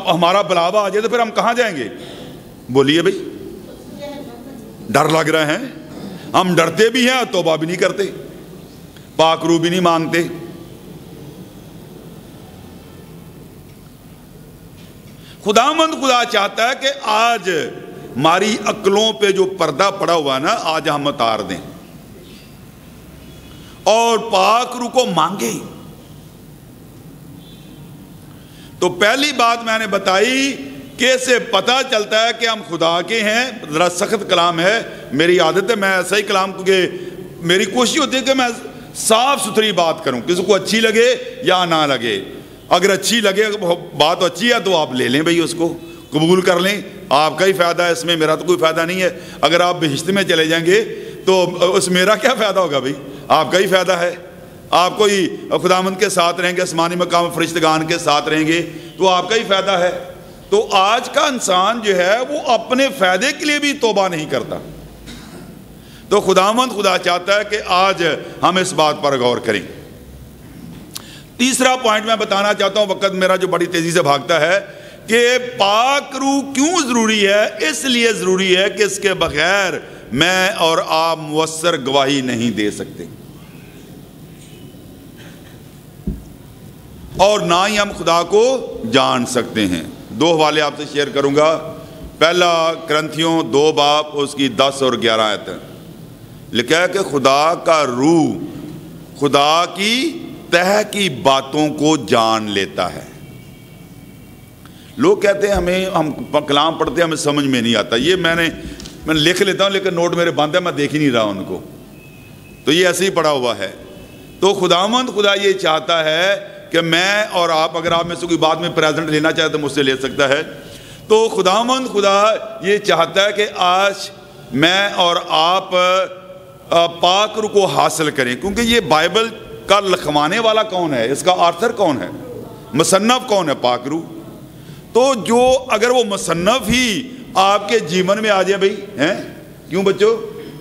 ہمارا بلاوا آ جائے تو پھر ہم کہاں جائیں گے؟ بولیے بھائی. ڈر لگ رہا ہے, ہم ڈرتے بھی ہیں, توبہ بھی نہیں کرتے, پاک روح بھی نہیں مانگتے. خداوند خدا چاہتا ہے کہ آج ہماری عقلوں پہ جو پردہ پڑا ہوا ہے نا, آج ہم اتار دیں اور پاک روح کو مانگیں. تو پہلی بات میں نے بتائی کہ اسے پتہ چلتا ہے کہ ہم خدا کے ہیں. ذرا سخت کلام ہے, میری عادت ہے میں ایسا ہی کلام, کیونکہ میری کوشش ہوتی ہے کہ میں صاف ستھری بات کروں, کسی کو اچھی لگے یا نہ لگے. اگر اچھی لگے, بات اچھی ہے تو آپ لے لیں بھائی, اس کو قبول کر لیں, آپ کا ہی فائدہ ہے اس میں, میرا تو کوئی فائدہ نہیں ہے. اگر آپ بہشت میں چلے جائیں گے تو اس میرا کیا فائدہ ہوگا بھائی؟ آپ کا ہی فائدہ ہے. آپ کو ہی خداوند کے ساتھ رہیں گے, آسمانی مقام فرشتگان کے ساتھ رہیں گے, تو آپ کا ہی فائدہ ہے. تو آج کا انسان جو ہے وہ اپنے فائدے کے لیے بھی توبہ نہیں کرتا. تو خداوند خدا چاہتا ہے کہ آج ہم اس بات پر غور کریں. تیسرا پوائنٹ میں بتانا چاہتا ہوں, وقت میرا جو بڑی تیزی سے بھاگتا ہے, کہ پاک روح کیوں ضروری ہے؟ اس لیے ضروری ہے کہ اس کے بغیر میں اور آپ مؤثر گواہی نہیں دے سکتے, اور نہ ہی ہم خدا کو جان سکتے ہیں. 2 حوالے آپ سے شیئر کروں گا. پہلا کرنتھیوں 2 باب اس کی 10 اور 11 آیت لکھا ہے کہ خدا کا روح خدا کی تہ کی باتوں کو جان لیتا ہے. لوگ کہتے ہیں ہم کلام پڑھتے ہیں, ہمیں سمجھ میں نہیں آتا. یہ میں لکھ لیتا ہوں, لیکن نوٹ میرے بند ہے, میں دیکھ ہی نہیں رہا ان کو, تو یہ ایسے ہی پڑا ہوا ہے. تو خداوند خدا یہ چاہتا ہے کہ میں اور آپ, اگر آپ میں سے کوئی بات میں پریزنٹ لینا چاہے تو مجھ سے لے سکتا ہے. تو خداوند خدا یہ چاہتا ہے کہ آج میں اور آپ پاک روح کو حاصل کریں, کیونکہ یہ بائبل کا لکھوانے والا کون ہے, اس کا آرتھر کون ہے, مصنف کون ہے؟ پاک روح. تو جو اگر وہ مصنف ہی آپ کے جیون میں آ جائے بھائی, ہیں کیوں بچوں,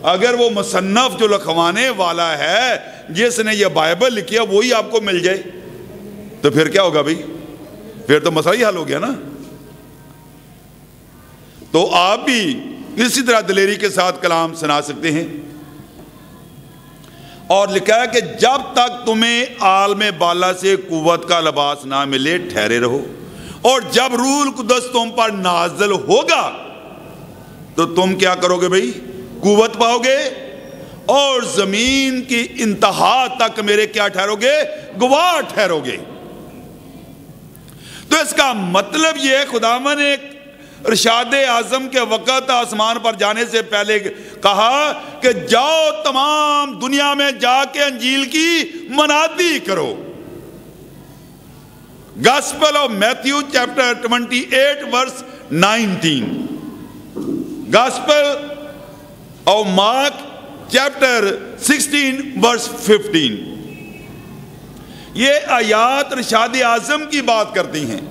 اگر وہ مصنف جو لکھوانے والا ہے, جس نے یہ بائبل لکھی ہے, وہی آپ کو مل جائے, تو پھر کیا ہوگا بھائی؟ پھر تو مسئلہ ہی حل ہو گیا نا. تو آپ بھی اسی طرح دلیری کے ساتھ کلام سنا سکتے ہیں. اور لکھا ہے کہ جب تک تمہیں عالم بالا سے قوت کا لباس نہ ملے ٹھہرے رہو, اور جب روح القدس تم پر نازل ہوگا تو تم کیا کرو گے بھائی؟ قوت پاؤ گے, اور زمین کی انتہا تک میرے کیا ٹھہرو گے؟ گواہ ٹھہرو گے. تو اس کا مطلب یہ ہے, خداوند نے ارشاد اعظم کے وقت آسمان پر جانے سے پہلے کہا کہ جاؤ تمام دنیا میں جا کے انجیل کی منادی کرو. Gospel of Matthew chapter 28 verse 19, gospel of Mark chapter 16 verse 15. یہ آیات ارشاد اعظم کی بات کرتی ہیں,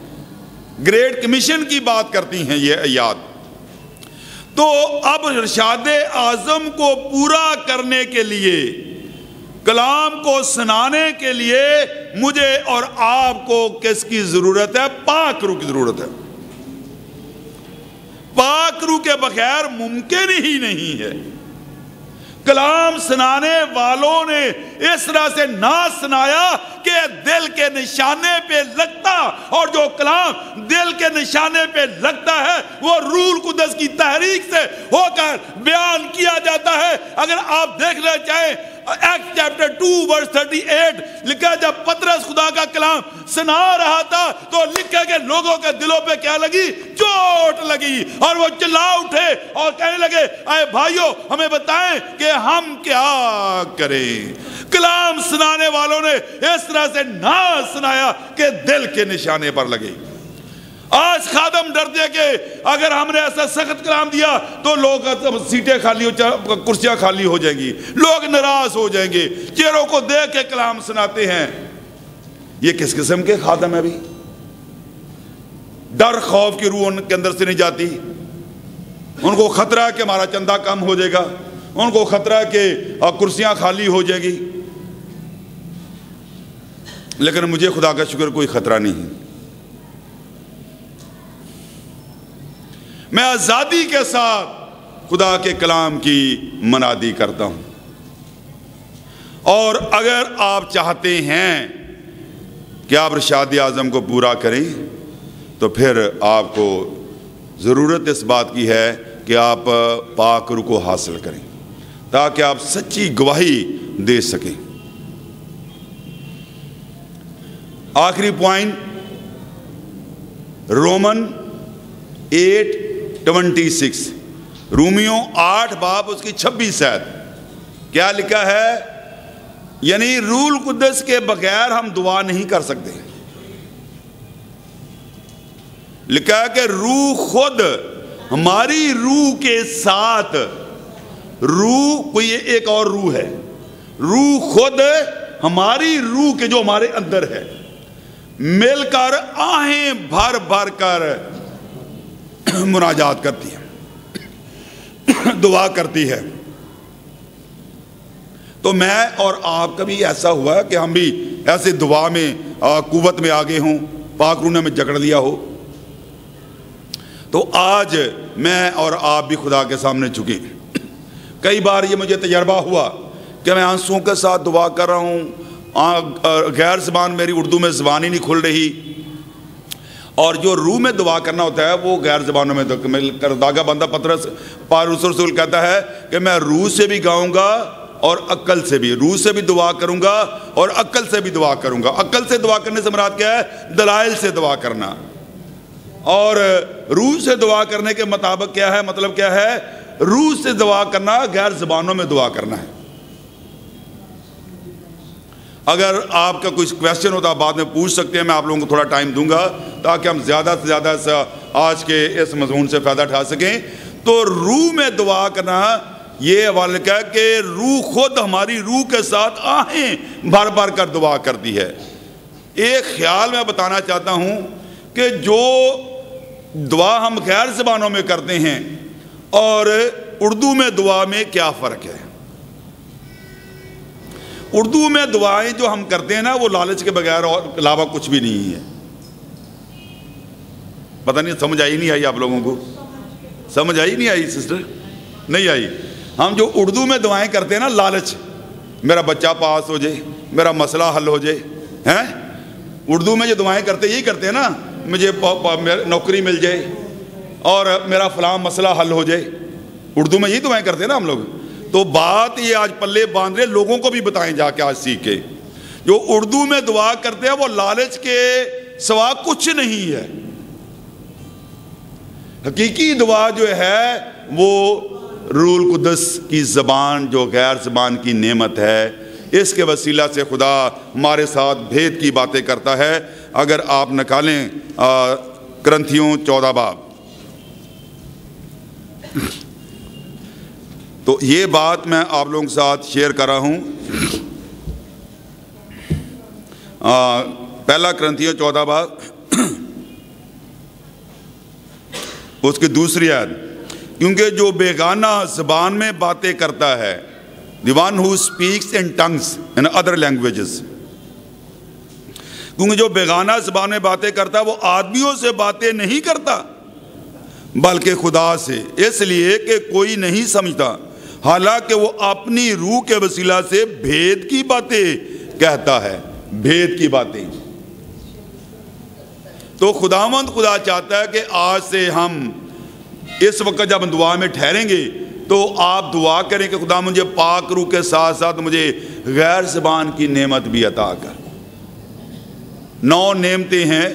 گریٹ کمیشن کی بات کرتی ہیں یہ آیات. تو اب ارشاد اعظم کو پورا کرنے کے لیے, کلام کو سنانے کے لیے مجھے اور آپ کو کس کی ضرورت ہے؟ پاک روح کی ضرورت ہے. پاک روح کے بغیر ممکن ہی نہیں ہے. کلام سنانے والوں نے اس طرح سے نہ سنایا کہ دل کے نشانے پہ لگتا, اور جو کلام دل کے نشانے پہ لگتا ہے وہ روح القدس کی تحریک سے ہو کر بیان کیا جاتا ہے. اگر آپ دیکھنا چاہیں ایکٹ چیپٹر 2 ورس 38 لکھا جب پطرس خدا کا کلام سنا رہا تھا تو لکھا کہ لوگوں کے دلوں پہ کیا لگی؟ چوٹ لگی، اور وہ چلا اٹھے اور کہنے لگے اے بھائیو ہمیں بتائیں کہ ہم کیا کریں۔ کلام سنانے والوں نے اس طرح سے نہ سنایا کہ دل کے نشانے پر لگے۔ آج خادم ڈرتے کہ اگر ہم نے ایسا سخت کلام دیا تو لوگ سیٹیں خالی ہو، کرسیاں خالی ہو جائیں گی، لوگ ناراض ہو جائیں گے، چہروں کو دیکھ کے کلام سناتے ہیں۔ یہ کس قسم کے خادم ہے بھی؟ ڈر خوف کی روح ان کے اندر سے نہیں جاتی، ان کو خطرہ ہے کہ ہمارا چندہ کم ہو جائے گا، ان کو خطرہ ہے کہ کرسیاں خالی ہو جائے گی۔ لیکن مجھے خدا کا شکر کوئی خطرہ نہیں ہے، میں آزادی کے ساتھ خدا کے کلام کی منادی کرتا ہوں۔ اور اگر آپ چاہتے ہیں کہ آپ ارشاد اعظم کو پورا کریں تو پھر آپ کو ضرورت اس بات کی ہے کہ آپ پاک روح کو حاصل کریں تاکہ آپ سچی گواہی دے سکیں۔ آخری پوائنٹ، رومن 8:26، رومیوں 8 باب اس کی 26 آیت، کیا لکھا ہے؟ یعنی روح القدس کے بغیر ہم دعا نہیں کر سکتے۔ لکھا ہے کہ روح خود ہماری روح کے ساتھ، روح کوئی ایک اور روح ہے، روح خود ہماری روح کے جو ہمارے اندر ہے مل کر آہیں بھر بھر کر مناجات کرتی ہے، دعا کرتی ہے۔ تو میں اور آپ کا بھی ایسا ہوا ہے کہ ہم بھی ایسے دعا میں قوت میں آگے ہوں، پاک روح نے ہمیں جکڑ لیا ہو۔ تو آج میں اور آپ بھی خدا کے سامنے جھکیں۔ کئی بار یہ مجھے تجربہ ہوا کہ میں آنسوؤں کے ساتھ دعا کر رہا ہوں، غیر زبان میری اردو میں زبان ہی نہیں کھل رہی، اور جو روح میں دعا کرنا ہوتا ہے وہ غیر زبانوں میں داغا بندہ پطرس پالوس رسول کہتا ہے کہ میں روح سے بھی گاؤں گا اور عقل سے بھی، روح سے بھی دعا کروں گا اور عقل سے بھی دعا کروں گا۔ عقل سے دعا کرنے سے مراد کیا ہے؟ دلائل سے دعا کرنا، اور روح سے دعا کرنے کے مطابق کیا ہے؟ مطلب کیا ہے؟ روح سے دعا کرنا غیر زبانوں میں دعا کرنا ہے۔ اگر آپ کا کوئی کویسچن ہوتا بعد میں پوچھ سکتے ہیں، میں آپ لوگوں کو تھوڑا ٹائم دوں گا تاکہ ہم زیادہ سے زیادہ آج کے اس مضمون سے فائدہ اٹھا سکیں۔ تو روح میں دعا کرنا یہ حوالہ ہے کہ روح خود ہماری روح کے ساتھ آہیں بھر بھر کر دعا کرتی ہے۔ ایک خیال میں بتانا چاہتا ہوں کہ جو دعا ہم غیر زبانوں میں کرتے ہیں اور اردو میں دعا میں کیا فرق ہے؟ اردو میں دعائیں جو ہم کرتے ہیں نا وہ لالچ کے بغیر اور علاوہ کچھ بھی نہیں ہے۔ پتہ نہیں سمجھ آئی نہیں آئی آپ لوگوں کو؟ سمجھ آئی نہیں آئی سسٹر؟ نہیں آئی؟ ہم جو اردو میں دعائیں کرتے ہیں نا، لالچ، میرا بچہ پاس ہو جائے، میرا مسئلہ حل ہو جائے، ہیں؟ اردو میں جو دعائیں کرتے یہی کرتے ہیں نا، مجھے نوکری مل جائے اور میرا فلاں مسئلہ حل ہو جائے، اردو میں یہی دعائیں کرتے ہیں نا ہم لوگ۔ تو بات یہ آج پلے باندھ رہے، لوگوں کو بھی بتائیں جا کے آج سیکھ کے، جو اردو میں دعا کرتے ہیں وہ لالچ کے سوا کچھ نہیں ہے۔ حقیقی دعا جو ہے وہ روح القدس کی زبان، جو غیر زبان کی نعمت ہے، اس کے وسیلہ سے خدا ہمارے ساتھ بھید کی باتیں کرتا ہے۔ اگر آپ نکالیں کرنتھیوں 14 باب، تو یہ بات میں آپ لوگوں کے ساتھ شیئر کر رہا ہوں۔ پہلا کرنتھیوں 14 باب اس کی دوسری آیت، کیونکہ جو بیگانہ زبان میں باتیں کرتا ہے، the one who speaks in tongues in other languages، کیونکہ جو بیگانہ زبان میں باتیں کرتا ہے وہ آدمیوں سے باتیں نہیں کرتا بلکہ خدا سے، اس لیے کہ کوئی نہیں سمجھتا، حالانکہ وہ اپنی روح کے وسیلہ سے بھید کی باتیں کہتا ہے، بھید کی باتیں۔ تو خداوند خدا چاہتا ہے کہ آج سے ہم اس وقت جب ہم دعا میں ٹھہریں گے تو آپ دعا کریں کہ خدا مجھے پاک روح کے ساتھ ساتھ مجھے غیر زبان کی نعمت بھی عطا کر۔ 9 نعمتیں ہیں،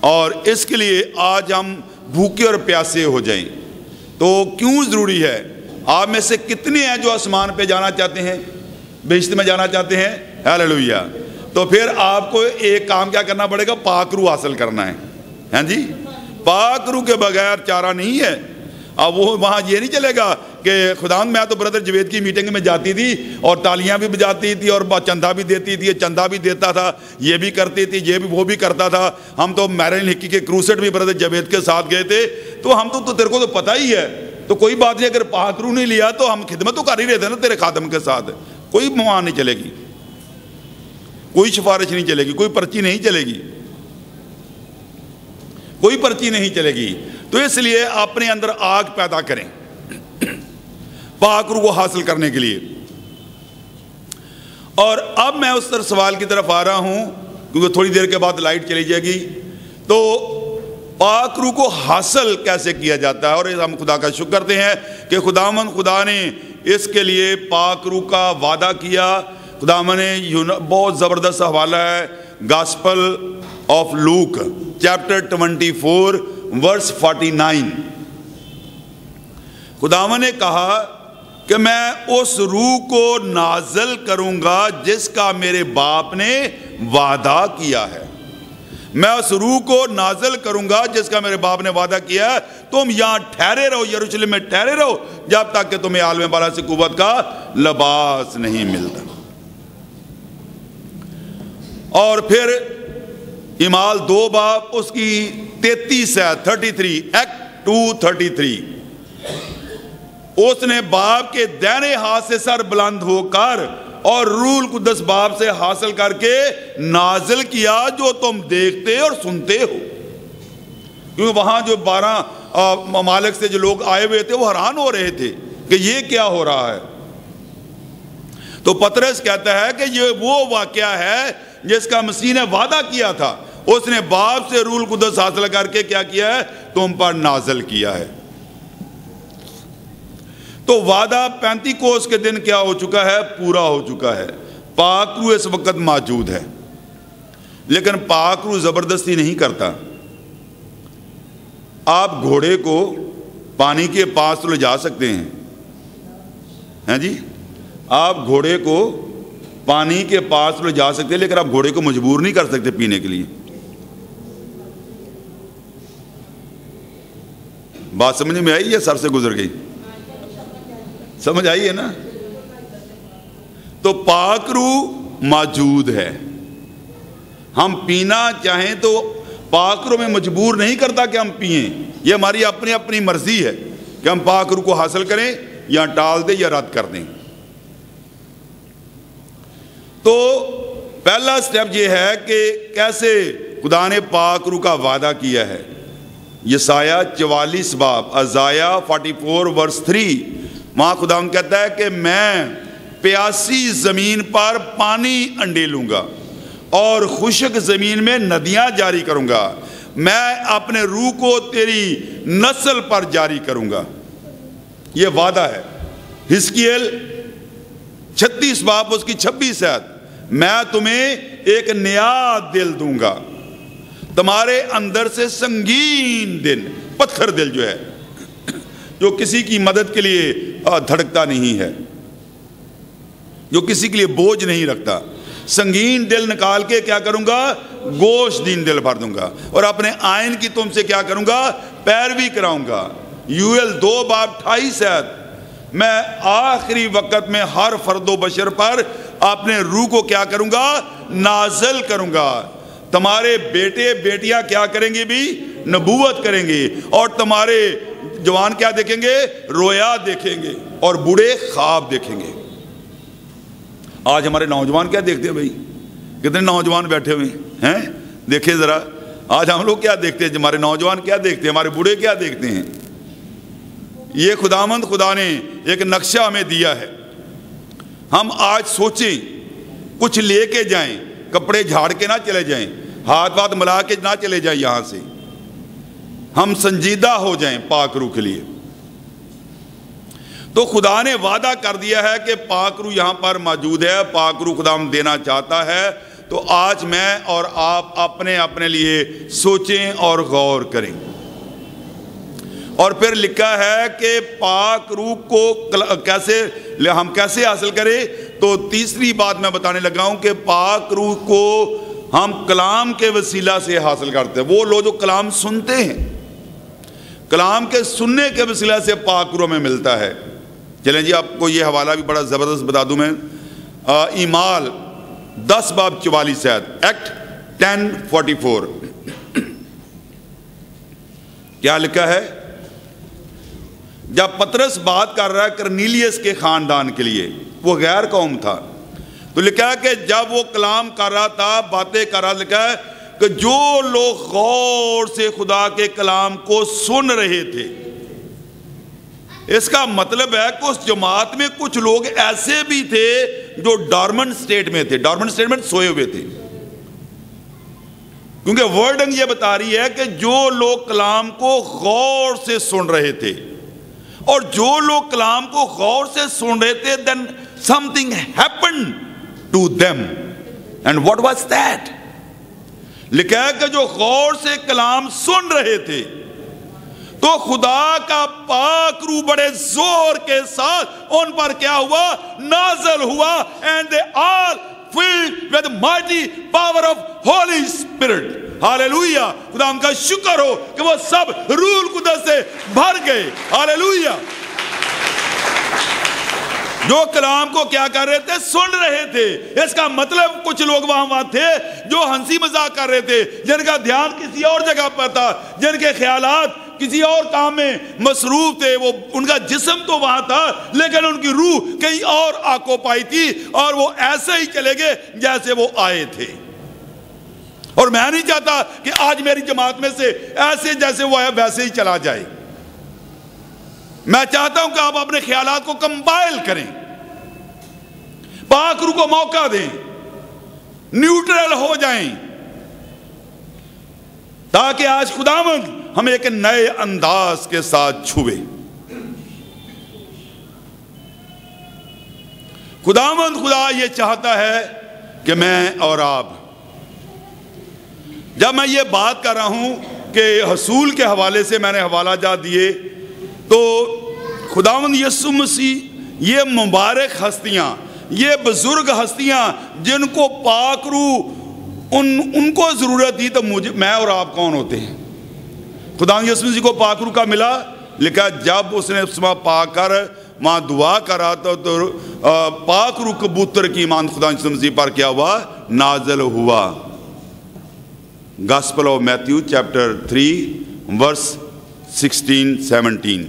اور اس کے لیے آج ہم بھوکے اور پیاسے ہو جائیں۔ تو کیوں ضروری ہے؟ آپ میں سے کتنے ہیں جو آسمان پہ جانا چاہتے ہیں، بہشت میں جانا چاہتے ہیں؟ ہیلیلویا۔ تو پھر آپ کو ایک کام کیا کرنا پڑے گا؟ پاک روح حاصل کرنا ہے، ہاں جی۔ پاک روح کے بغیر چارہ نہیں ہے۔ اب وہ وہاں یہ نہیں چلے گا کہ خداوند میں تو بردر جوید کی میٹنگ میں جاتی تھی اور تالیاں بھی بجاتی تھی اور چندہ بھی دیتی تھی، چندہ بھی دیتا تھا، یہ بھی کرتی تھی، یہ بھی وہ بھی کرتا تھا۔ ہم تو میرن ہکی کے کروسٹ بھی بردر جوید کے ساتھ گئے تھے، تو ہم تو تیرے کو تو پتہ ہی ہے، تو کوئی بات نہیں، اگر پاک روح نہیں لیا تو ہم خدمت تو کر ہی رہتے نا تیرے خادم کے ساتھ۔ کوئی وہاں نہیں چلے گی، کوئی سفارش نہیں چلے گی، کوئی پرچی نہیں چلے گی، کوئی پرچی نہیں چلے گی۔ تو اس لیے اپنے اندر آگ پیدا کریں پاک روح کو حاصل کرنے کے لیے۔ اور اب میں اس طرح سوال کی طرف آ رہا ہوں، کیونکہ تھوڑی دیر کے بعد لائٹ چلی جائے گی۔ تو پاک روح کو حاصل کیسے کیا جاتا ہے؟ اور ہم خدا کا شکر کرتے ہیں کہ خدا نے اس کے لیے پاک روح کا وعدہ کیا۔ خداوند نے بہت زبردست حوالہ ہے، گاسپل آف لوک چیپٹر 24 ورس 49۔ خداوند نے کہا کہ میں اس روح کو نازل کروں گا جس کا میرے باپ نے وعدہ کیا ہے۔ میں اس روح کو نازل کروں گا جس کا میرے باپ نے وعدہ کیا ہے۔ تم یہاں ٹھہرے رہو، یروشلم میں ٹھہرے رہو، جب تک کہ تمہیں عالم بالا سے قوت کا لباس نہیں ملتا۔ اور پھر اعمال 2 باب اس کی 33 ہے 33 ایکٹ 2:33، اس نے باپ کے دائنے ہاتھ سے سر بلند ہو کر اور روح القدس باپ سے حاصل کر کے نازل کیا جو تم دیکھتے اور سنتے ہو۔ کیونکہ وہاں جو 12 ممالک سے جو لوگ آئے ہوئے تھے وہ حیران ہو رہے تھے کہ یہ کیا ہو رہا ہے۔ تو پطرس کہتا ہے کہ یہ وہ واقعہ ہے جس کا مسیح نے وعدہ کیا تھا، اس نے باپ سے روح القدس حاصل کر کے کیا کیا ہے؟ تم پر نازل کیا ہے۔ تو وعدہ پینتیکوس کے دن کیا ہو چکا ہے؟ پورا ہو چکا ہے۔ پاک روح اس وقت موجود ہے، لیکن پاک روح زبردستی نہیں کرتا۔ آپ گھوڑے کو پانی کے پاس تو لے جا سکتے ہیں، ہاں جی، آپ گھوڑے کو پانی کے پاس لے جا سکتے ہیں، لیکن آپ گھوڑے کو مجبور نہیں کر سکتے پینے کے لیے۔ بات سمجھ میں آئی یا سر سے گزر گئی؟ سمجھ آئی ہے نا؟ تو پاک روح موجود ہے، ہم پینا چاہیں تو پاک روح میں مجبور نہیں کرتا کہ ہم پئیں، یہ ہماری اپنی اپنی مرضی ہے کہ ہم پاک روح کو حاصل کریں یا ٹال دیں یا رد کر دیں۔ تو پہلا سٹیپ یہ ہے کہ کیسے خدا نے پاک روح کا وعدہ کیا ہے۔ یسایہ 44 باب ازایہ 44 ورس 3، وہاں خدا کہتا ہے کہ میں پیاسی زمین پر پانی انڈیلوں گا اور خشک زمین میں ندیاں جاری کروں گا، میں اپنے روح کو تیری نسل پر جاری کروں گا۔ یہ وعدہ ہے۔ حزقیل 36 باب اس کی 26 آیت، میں تمہیں ایک نیا دل دوں گا، تمہارے اندر سے سنگین دل، پتھر دل جو ہے، جو کسی کی مدد کے لیے دھڑکتا نہیں ہے، جو کسی کے لیے بوجھ نہیں رکھتا، سنگین دل نکال کے کیا کروں گا؟ گوشت دین دل بھر دوں گا، اور اپنے آئین کی تم سے کیا کروں گا؟ پیروی کراؤں گا۔ یوئیل 2 باب 28 آیت، میں آخری وقت میں ہر فرد و بشر پر اپنے روح کو کیا کروں گا؟ نازل کروں گا۔ تمہارے بیٹے بیٹیاں کیا کریں گے بھی؟ نبوت کریں گے، اور تمہارے جوان کیا دیکھیں گے؟ رویا دیکھیں گے، اور بوڑھے خواب دیکھیں گے۔ آج ہمارے نوجوان کیا دیکھتے ہیں بھائی؟ کتنے نوجوان بیٹھے ہوئے ہیں؟ دیکھیں ذرا آج ہم لوگ کیا دیکھتے ہیں، ہمارے نوجوان کیا دیکھتے ہیں، ہمارے بوڑھے کیا دیکھتے ہیں۔ یہ خدا نے ایک نقشہ ہمیں دیا ہے۔ ہم آج سوچیں، کچھ لے کے جائیں، کپڑے جھاڑ کے نہ چلے جائیں، ہاتھ واتھ ملا کے نہ چلے جائیں یہاں سے، ہم سنجیدہ ہو جائیں پاک روح کے لیے۔ تو خدا نے وعدہ کر دیا ہے کہ پاک روح یہاں پر موجود ہے، پاک روح خدا ہم دینا چاہتا ہے. تو آج میں اور آپ اپنے لیے سوچیں اور غور کریں. اور پھر لکھا ہے کہ پاک روح کو ہم کیسے حاصل کریں. تو تیسری بات میں بتانے لگا ہوں کہ پاک روح کو ہم کلام کے وسیلہ سے حاصل کرتے ہیں. وہ لوگ جو کلام سنتے ہیں، کلام کے سننے کے وسیلہ سے پاک روح میں ملتا ہے. چلیں جی، آپ کو یہ حوالہ بھی بڑا زبردست بتا دوں میں. اعمال 10 باب 44 آیت، ایکٹ 10:44 کیا لکھا ہے؟ جب پطرس بات کر رہا ہے کرنیلیس کے خاندان کے لیے، وہ غیر قوم تھا، تو لکھا ہے کہ جب وہ کلام کر رہا تھا، باتیں کر رہا، لکھا ہے کہ جو لوگ غور سے خدا کے کلام کو سن رہے تھے. اس کا مطلب ہے کہ اس جماعت میں کچھ لوگ ایسے بھی تھے جو ڈارمنٹ سٹیٹ میں تھے. ڈارمنٹ سٹیٹ میں سوئے ہوئے تھے، کیونکہ ورڈنگ یہ بتا رہی ہے کہ جو لوگ کلام کو غور سے سن رہے تھے، اور جو لوگ کلام کو غور سے سن رہے تھے، then something happened to them. And what was that? لکھا ہے کہ جو غور سے کلام سن رہے تھے تو خدا کا پاک روح بڑے زور کے ساتھ ان پر کیا ہوا؟ نازل ہوا. And they all filled with the mighty power of Holy Spirit. Hallelujah. خدا ان کا شکر ہو کہ وہ سب روح القدس سے بھر گئے. ہاللویہ. جو کلام کو کیا کر رہے تھے؟ سن رہے تھے. اس کا مطلب کچھ لوگ وہاں تھے جو ہنسی مذاق کر رہے تھے، جن کا دھیان کسی اور جگہ پر تھا، جن کے خیالات کسی اور کام میں مصروف تھے. وہ ان کا جسم تو وہاں تھا لیکن ان کی روح کہیں اور آکو پائی تھی، اور وہ ایسے ہی چلے گئے جیسے وہ آئے تھے. اور میں نہیں چاہتا کہ آج میری جماعت میں سے ایسے جیسے وہ ہے ویسے ہی چلا جائے. میں چاہتا ہوں کہ آپ اپنے خیالات کو کمپائل کریں، پاک روح کو موقع دیں، نیوٹرل ہو جائیں، تاکہ آج خداوند ہمیں ایک نئے انداز کے ساتھ چھوئے. خداوند خدا یہ چاہتا ہے کہ میں اور آپ، جب میں یہ بات کر رہا ہوں کہ حصول کے حوالے سے میں نے حوالہ جات دیے، تو خداوند یسوع مسیح یہ مبارک ہستیاں، یہ بزرگ ہستیاں جن کو پاک روح ان کو ضرورت تھی، تو میں اور آپ کون ہوتے ہیں؟ خداوند یسوع مسیح کو پاک روح کا ملا. لکھا جب اس نے سما پا کر وہاں دعا کرا تو پاک روح کبوتر کی مانند خداوند یسوع مسیح پر کیا ہوا؟ نازل ہوا. گاسپل آف میتھیو چیپٹر 3 ورس 16-17.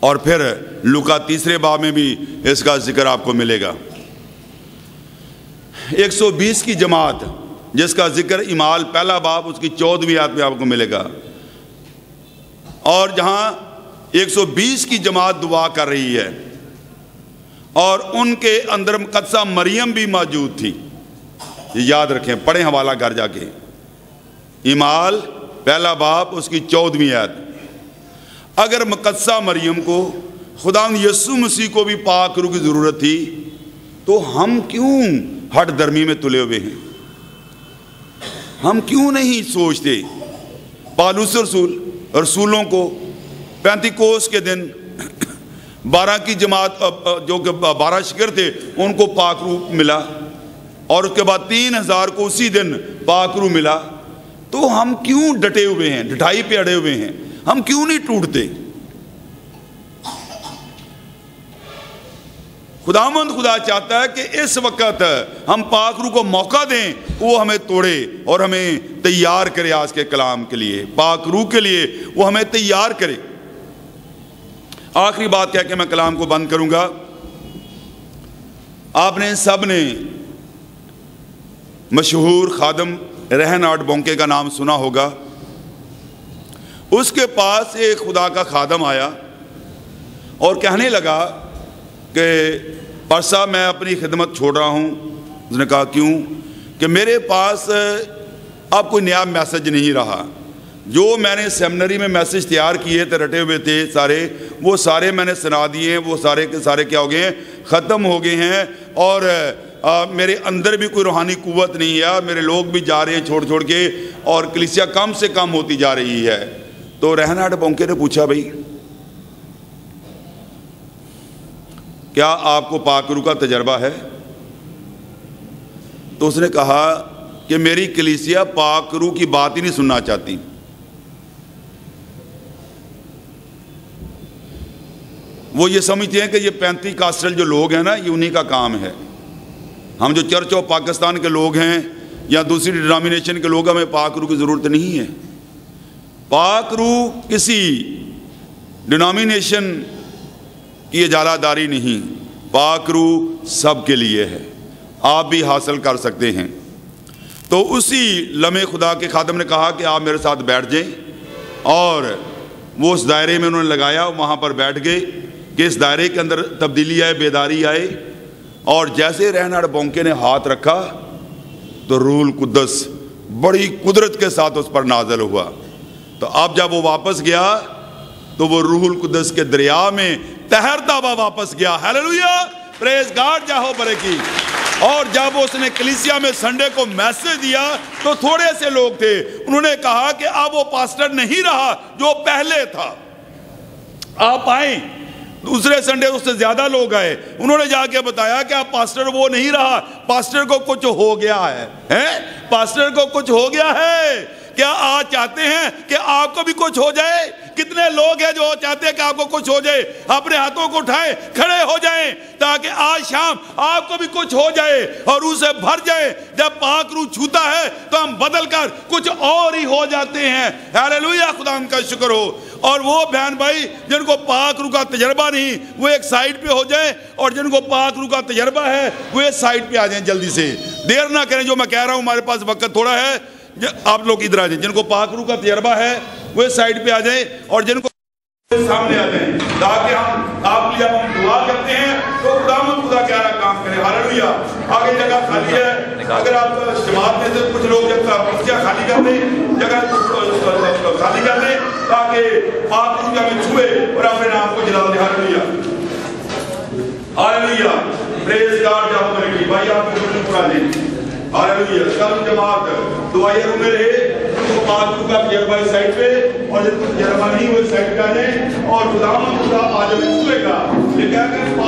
اور پھر لوکا 3 باب میں بھی اس کا ذکر آپ کو ملے گا. 120 کی جماعت جس کا ذکر اعمال 1 باب اس کی 14ویں آیت میں آپ کو ملے گا، اور جہاں 120 کی جماعت دعا کر رہی ہے، اور ان کے اندر مقدسہ مریم بھی موجود تھی. یاد رکھیں، پڑھیں حوالہ گھر جا کے. اعمال 1 باب اس کی 14ویں آیت. اگر مقدسہ مریم کو، خداوند یسوع مسیح کو بھی پاک روح کی ضرورت تھی، تو ہم کیوں ہٹ درمی میں تلے ہوئے ہیں؟ ہم کیوں نہیں سوچتے؟ پالوس رسولوں کو پینتیکوس کے دن 12 کی جماعت، جو کہ 12 شاگرد تھے، ان کو پاک روح ملا، اور اس کے بعد 3000 کو اسی دن پاک روح ملا. تو ہم کیوں ڈٹے ہوئے ہیں، ڈٹائی پہ اڑے ہوئے ہیں؟ ہم کیوں نہیں ٹوٹتے؟ خداوند خدا چاہتا ہے کہ اس وقت ہم پاک روح کو موقع دیں، وہ ہمیں توڑے اور ہمیں تیار کرے آج کے کلام کے لیے، پاک روح کے لیے وہ ہمیں تیار کرے. آخری بات کہہ کے میں کلام کو بند کروں گا. آپ نے سب نے مشہور خادم رہنارڈ بونکے کا نام سنا ہوگا. اس کے پاس ایک خدا کا خادم آیا اور کہنے لگا کہ پاسٹر صاحب میں اپنی خدمت چھوڑ رہا ہوں. اس نے کہا کیوں؟ کہ میرے پاس اب کوئی نیا میسج نہیں رہا. جو میں نے سیمنری میں میسج تیار کیے تھے، رٹے ہوئے تھے سارے، وہ سارے میں نے سنا دیے ہیں، وہ سارے کے سارے کیا ہو گئے ہیں؟ ختم ہو گئے ہیں. اور میرے اندر بھی کوئی روحانی قوت نہیں ہے، میرے لوگ بھی جا رہے ہیں چھوڑ کے، اور کلیسیا کم سے کم ہوتی جا رہی ہے. تو رہناڈ بونکے نے پوچھا بھائی کیا آپ کو پاک روح کا تجربہ ہے؟ تو اس نے کہا کہ میری کلیسیا پاک روح کی بات ہی نہیں سننا چاہتی. وہ یہ سمجھتے ہیں کہ یہ پینتی کاسٹل جو لوگ ہیں نا، یہ انہی کا کام ہے. ہم جو چرچ آف پاکستان کے لوگ ہیں یا دوسری ڈینامینیشن کے لوگ، ہمیں پاک روح کی ضرورت نہیں ہے. پاک روح کسی ڈینامینیشن کی اجارہ داری نہیں، پاک روح سب کے لیے ہے، آپ بھی حاصل کر سکتے ہیں. تو اسی لمحے خدا کے خادم نے کہا کہ آپ میرے ساتھ بیٹھ جائیں، اور وہ اس دائرے میں انہوں نے لگایا، وہاں پر بیٹھ گئے کہ اس دائرے کے اندر تبدیلی آئے، بیداری آئے. اور جیسے رہناڈ بونکے نے ہاتھ رکھا تو روح القدس بڑی قدرت کے ساتھ اس پر نازل ہوا. تو اب جب وہ واپس گیا تو وہ روح القدس کے دریا میں تیرتا ہوا واپس گیا. ہیلیلویا، پریز گاڈ، جاہو برکی. اور جب اس نے کلیسیا میں سنڈے کو میسج دیا تو تھوڑے سے لوگ تھے، انہوں نے کہا کہ اب وہ پاسٹر نہیں رہا جو پہلے تھا، آپ آئیں. دوسرے سنڈے اس سے زیادہ لوگ آئے، انہوں نے جا کے بتایا کہ اب پاسٹر وہ نہیں رہا، پاسٹر کو کچھ ہو گیا ہے. پاسٹر کو کچھ ہو گیا ہے. کیا آپ چاہتے ہیں کہ آپ کو بھی کچھ ہو جائے؟ کتنے لوگ ہیں جو چاہتے ہیں کہ آپ کو کچھ ہو جائے؟ اپنے ہاتھوں کو اٹھائیں، کھڑے ہو جائیں تاکہ آج شام آپ کو بھی کچھ ہو جائے اور روح سے بھر جائے. جب پاک روح چھوتا ہے تو ہم بدل کر کچھ اور ہی ہو جاتے ہیں. ہیلیلویا، خدا ان کا شکر ہو. اور وہ بہن بھائی جن کو پاک روح کا تجربہ نہیں، وہ ایک سائٹ پہ ہو جائیں، اور جن کو پاک روح کا تجربہ ہے وہ ایک سائٹ پہ آ جائیں. جلدی سے دیر نہ کریں، جو میں کہہ رہا ہوں ہمارے پاس وقت تھوڑا ہے. آپ لوگ ادھر آ جائیں، جن کو پاک روح کا تجربہ ہے وہ اس سائڈ پہ آ جائیں، اور جن کو سامنے آ جائیں، تاکہ ہم آپ کی جب ہم دعا کرتے ہیں تو خدا کیا رہا کام کرے. ہلیلویا. آگے جگہ خالی ہے، اگر آپ جماعت میں سے کچھ لوگ جب کرسیاں خالی کر دیں، جگہ خالی کر دیں تاکہ پاک روح ہمیں چھوئے اور اپنے نام کو جلا دیں. ہلیلویا، ہلیلویا، پریز گاڈ. جاؤ میرے بھائی، آپ کو پڑھا دیں. ہلیلویا. سب جماعت دعائیں روم میں رہے، جن کو پاک روح کا تجربہ اس سائڈ پہ، اور جن کو تجربہ نہیں وہ اس سائڈ پہ آ جائیں، اور خدا آج ہمیں چھوئے گا. یہ کہہ کر